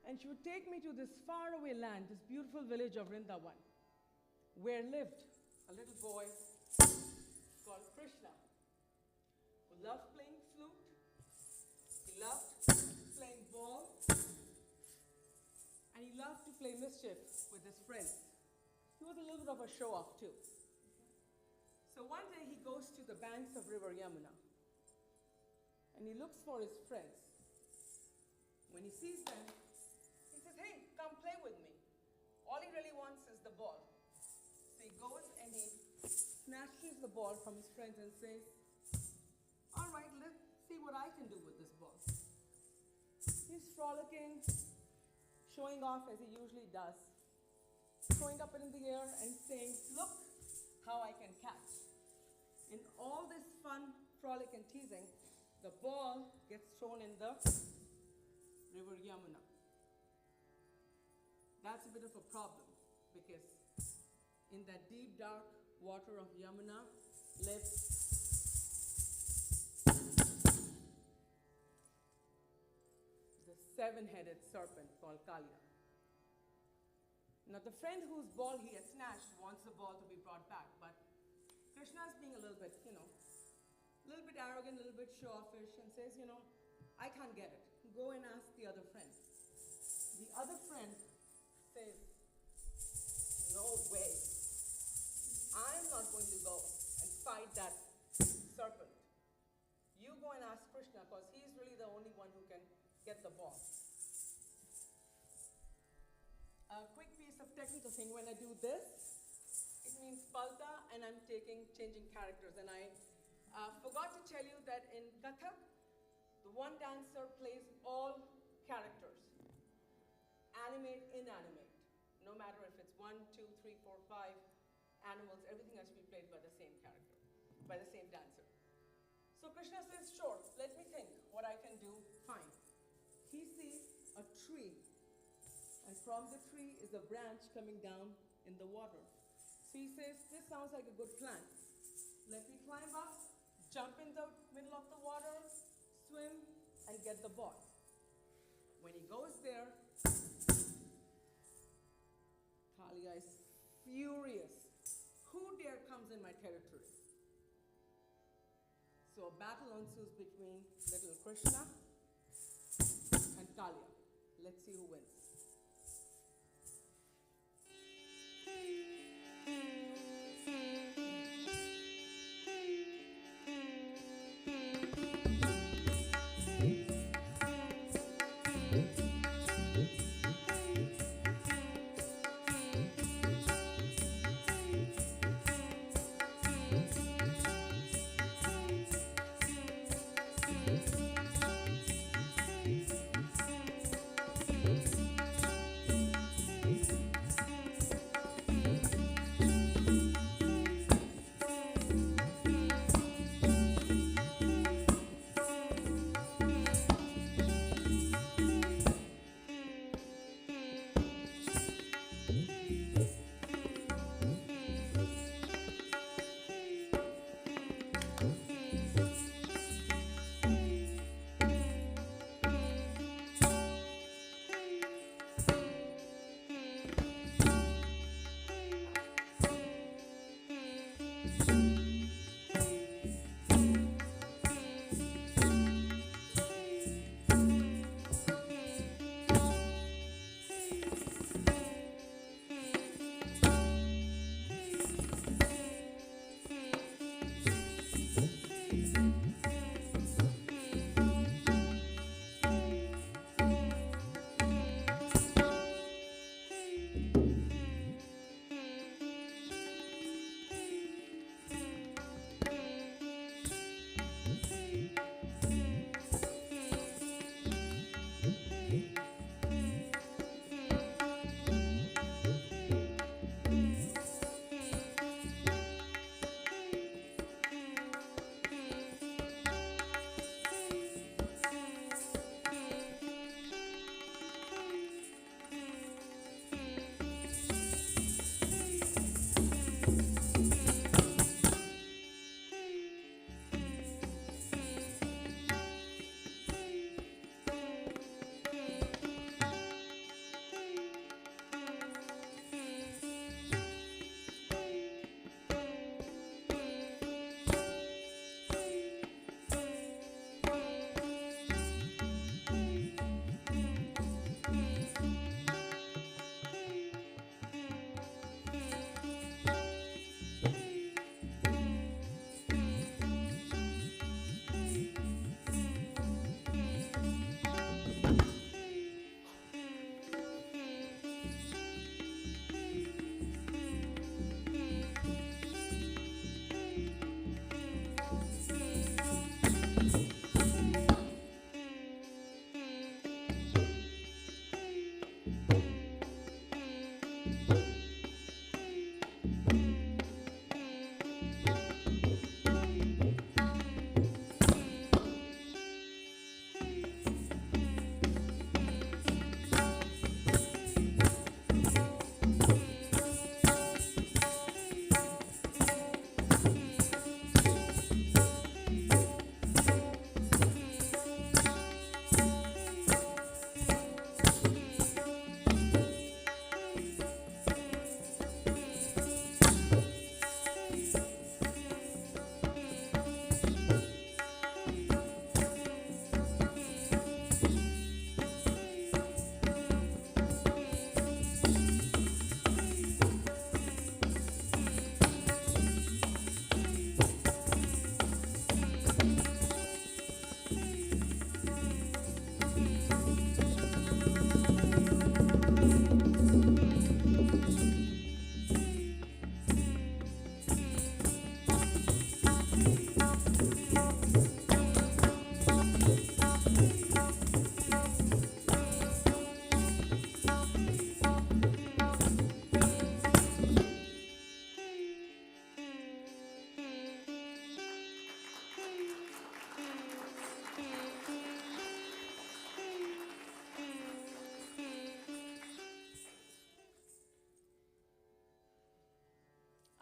Speaker 5: And she would take me to this faraway land, this beautiful village of Vrindavan, where lived a little boy called Krishna, who loved playing flute, he loved playing ball, and he loved to play mischief with his friends. He was a little bit of a show-off too. So one day he goes to the banks of River Yamuna, and he looks for his friends. When he sees them, he says, "Hey, come play with me." All he really wants is the ball. So he goes and he snatches the ball from his friends and says, "All right, let's see what I can do with this ball." He's frolicking, showing off as he usually does, throwing up it in the air and saying, "Look how I can catch." In all this fun, frolic, and teasing, the ball gets thrown in the River Yamuna. That's a bit of a problem because in that deep, dark water of Yamuna lives the seven-headed serpent called Kalia. Now, the friend whose ball he had snatched wants the ball to be brought back, but Krishna's being a little bit, a little bit arrogant, a little bit show-offish, and says, "I can't get it. Go and ask the other friend." The other friend says, "No way. I'm not going to go and fight that serpent. You go and ask Krishna, because he's really the only one who can get the ball." A quick piece of technical thing. When I do this, it means palta, and I'm changing characters. And I forgot to tell you that in Kathak, the one dancer plays all characters, animate, inanimate. No matter if it's 1, 2, 3, 4, 5 animals, everything has to be played by the same character, by the same dancer. So Krishna says, sure, let me think what I can do. Fine. He sees a tree, and from the tree is a branch coming down in the water. So he says, this sounds like a good plan. Let me climb up, jump in the middle of the water, swim, and get the ball. When he goes there, Kalia is furious. Who dare comes in my territory? So a battle ensues between little Krishna and Kalia. Let's see who wins.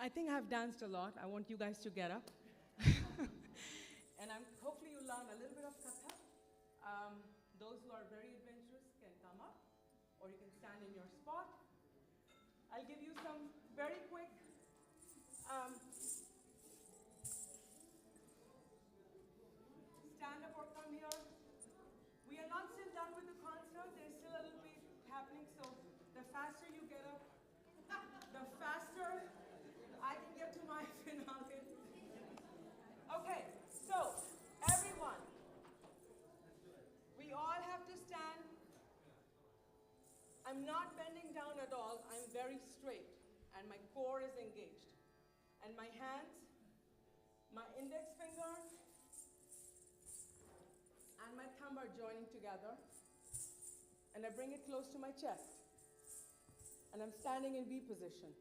Speaker 5: I think I've danced a lot. I want you guys to get up. And hopefully you learn a little bit of Kathak. Those who are very adventurous can come up, or you can stand in your spot. I'll give you some very quick stand up or come here. We are not still done with the concert. There's still a little bit happening, so the faster you get up, the faster I can get to my finale. Okay, so everyone, we all have to stand. I'm not bending down at all. I'm very straight, and my core is engaged. And my hands, my index finger, and my thumb are joining together. And I bring it close to my chest. And I'm standing in V position.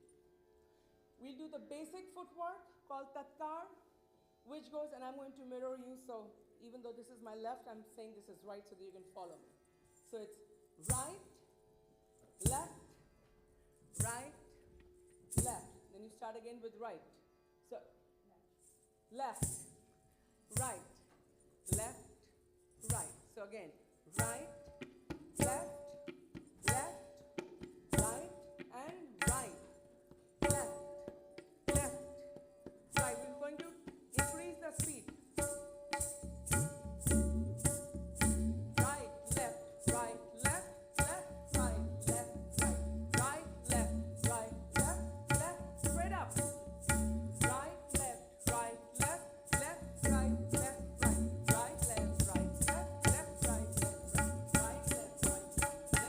Speaker 5: We'll do the basic footwork called tatkar, which goes, and I'm going to mirror you, so even though this is my left, I'm saying this is right so that you can follow me. So it's right, left, right, left. Then you start again with right. So left, right, left, right. So again, right, left, left, right, and right, left, left, right. We're going to increase the speed. Right, left, right, left, left, right, left, right, right, left, right, left, left, straight up. Right, left, right, left, left, right, left, right, right,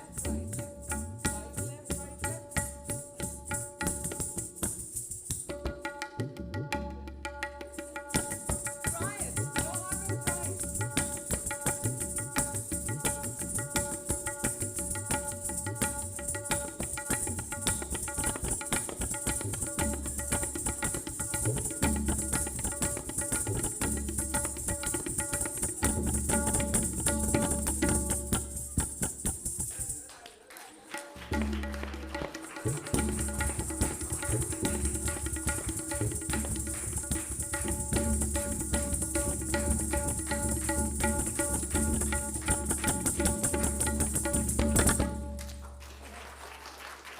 Speaker 5: left, right, left, left, right, left, right, left, right, left, right, left, right, left, right, left. Try it. No harm in trying.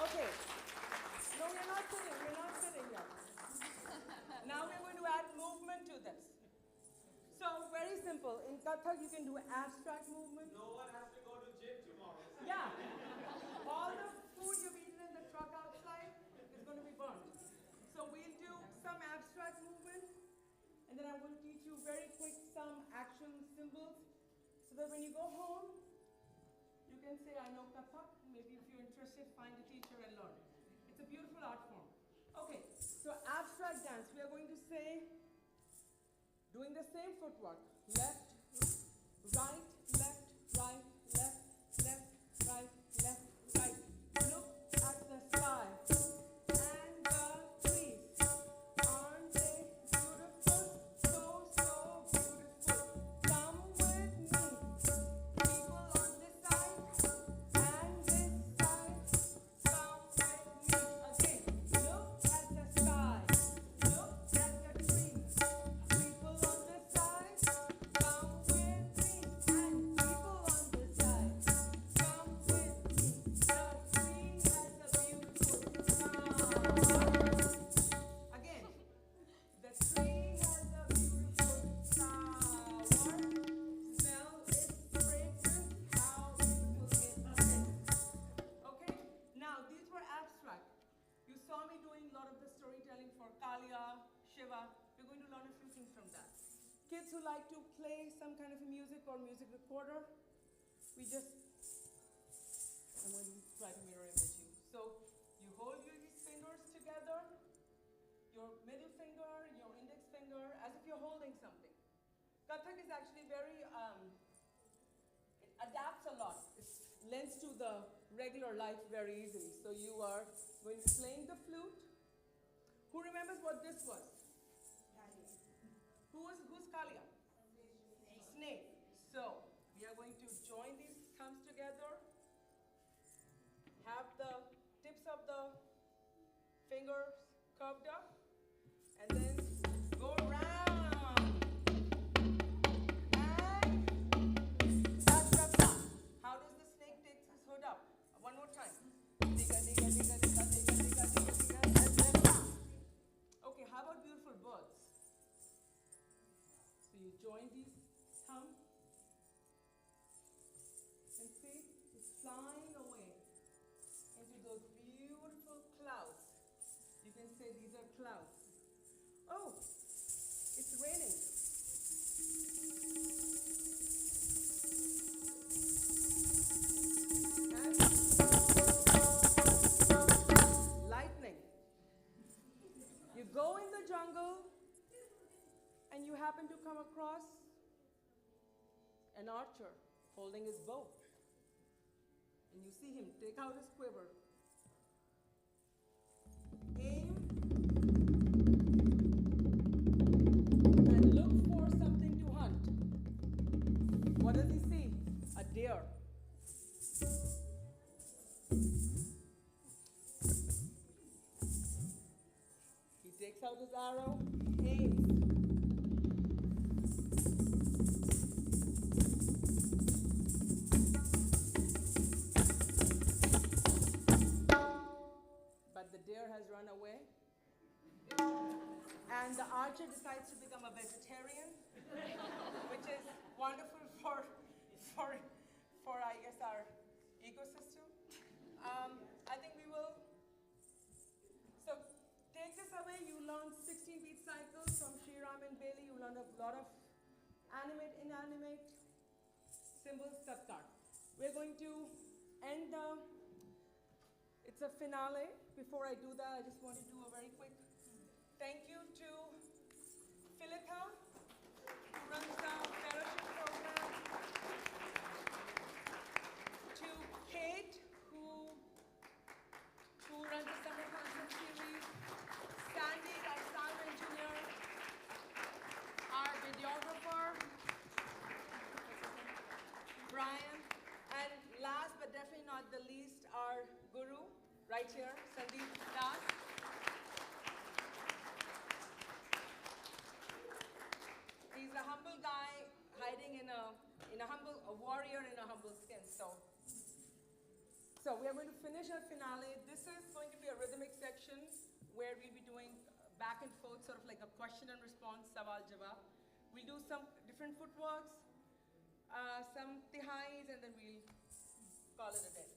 Speaker 5: Okay. No, we're not sitting. We're not sitting yet. Now we're going to add movement to this. So very simple. In Kathak, you can do abstract movement.
Speaker 2: No one has to go to gym tomorrow.
Speaker 5: Yeah. All the food you've eaten in the truck outside is going to be burned. So we'll do some abstract movement, and then I will teach you very quick some action symbols, so that when you go home, you can say, I know Kathak. Maybe if you're interested, find a teacher and learn. It's a beautiful art form. Okay, so abstract dance. We are going to say, doing the same footwork. Left, right, left, right, left, left, right, left, right. Look at the sky and the trees. Aren't they beautiful? So, so beautiful. Come with me. People on this side and this side. Come with me. Again, look at the sky. Look at the trees. People on this side. Come with me. And people on this side. Come with me. The tree has a beautiful flower. Again, the tree has a beautiful flower. Smell its fragrance, how beautiful it is. Okay, now these were abstract. You saw me doing a lot of the storytelling for Kalia, Shiva. We're going to learn a few things from that. Kids who like to play some kind of a music or music recorder, I'm going to try to mirror image you. So you hold these fingers together, your middle finger, your index finger, as if you're holding something. Kathak is actually very, it adapts a lot. It lends to the regular life very easily. So you are going to be playing the flute. Who remembers what this was? Who's Kalia? Snake. So we are going to join these thumbs together, have the tips of the fingers curved up, join these thumbs and see it's flying away into those beautiful clouds. You can say these are clouds. Oh, it's raining. And lightning. You go in the jungle and you happen to come across an archer holding his bow. And you see him take out his quiver, aim, and look for something to hunt. What does he see? A deer. He takes out his arrow, aims. But the deer has run away. And the archer decides to become a vegetarian, which is wonderful for I guess, our ecosystem. I think we will. So take this away. You learn 16-beat cycles from Shriram and Bailey. You learned a lot of animate, inanimate symbols, Kathak. We're going to end it's a finale. Before I do that, I just want to do a very quick thank you to Philippa, who runs the fellowship program, to Kate, who runs the summer concert series, Sandeep, our sound engineer, our videographer, Brian, and last but definitely not the least, our guru, right here, Sandeep Das. He's a humble guy hiding in a warrior in a humble skin. So we are going to finish our finale. This is going to be a rhythmic section where we'll be doing back and forth, sort of like a question and response, sawal jawab. We'll do some different footworks, some tihais, and then we'll call it a day.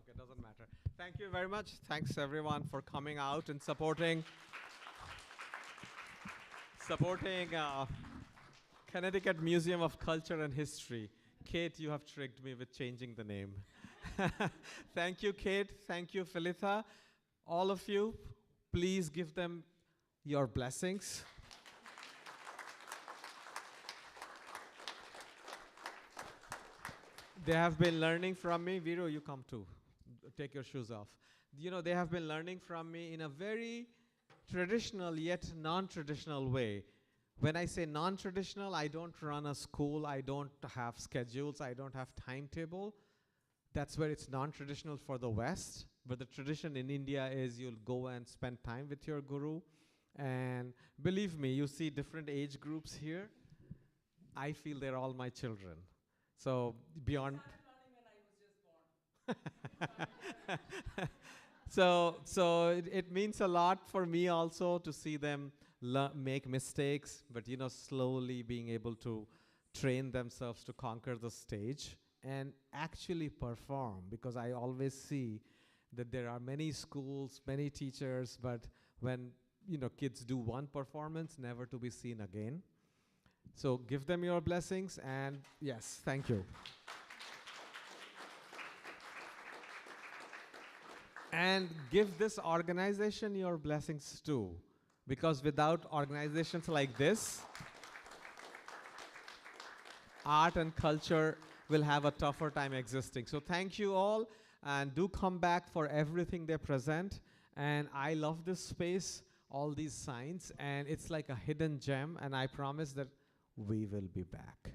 Speaker 2: Okay, doesn't matter. Thank you very much. Thanks everyone for coming out and supporting Connecticut Museum of Culture and History. Kate, you have tricked me with changing the name. Thank you, Kate. Thank you, Philitha. All of you, please give them your blessings. They have been learning from me. Viro, you come too. Take your shoes off. You know, they have been learning from me in a very traditional yet non-traditional way. When I say non-traditional, I don't run a school, I don't have schedules, I don't have timetable. that's where it's non-traditional for the West, but the tradition in India is you'll go and spend time with your guru. And believe me, you see different age groups here. I feel they're all my children. So beyond so it means a lot for me also to see them make mistakes, but slowly being able to train themselves to conquer the stage and actually perform, because I always see that there are many schools, many teachers, but when kids do one performance, never to be seen again. So give them your blessings, and yes, thank you. And give this organization your blessings too, because without organizations like this, art and culture will have a tougher time existing. So thank you all, and do come back for everything they present. And I love this space, all these signs, and it's like a hidden gem, and I promise that we will be back.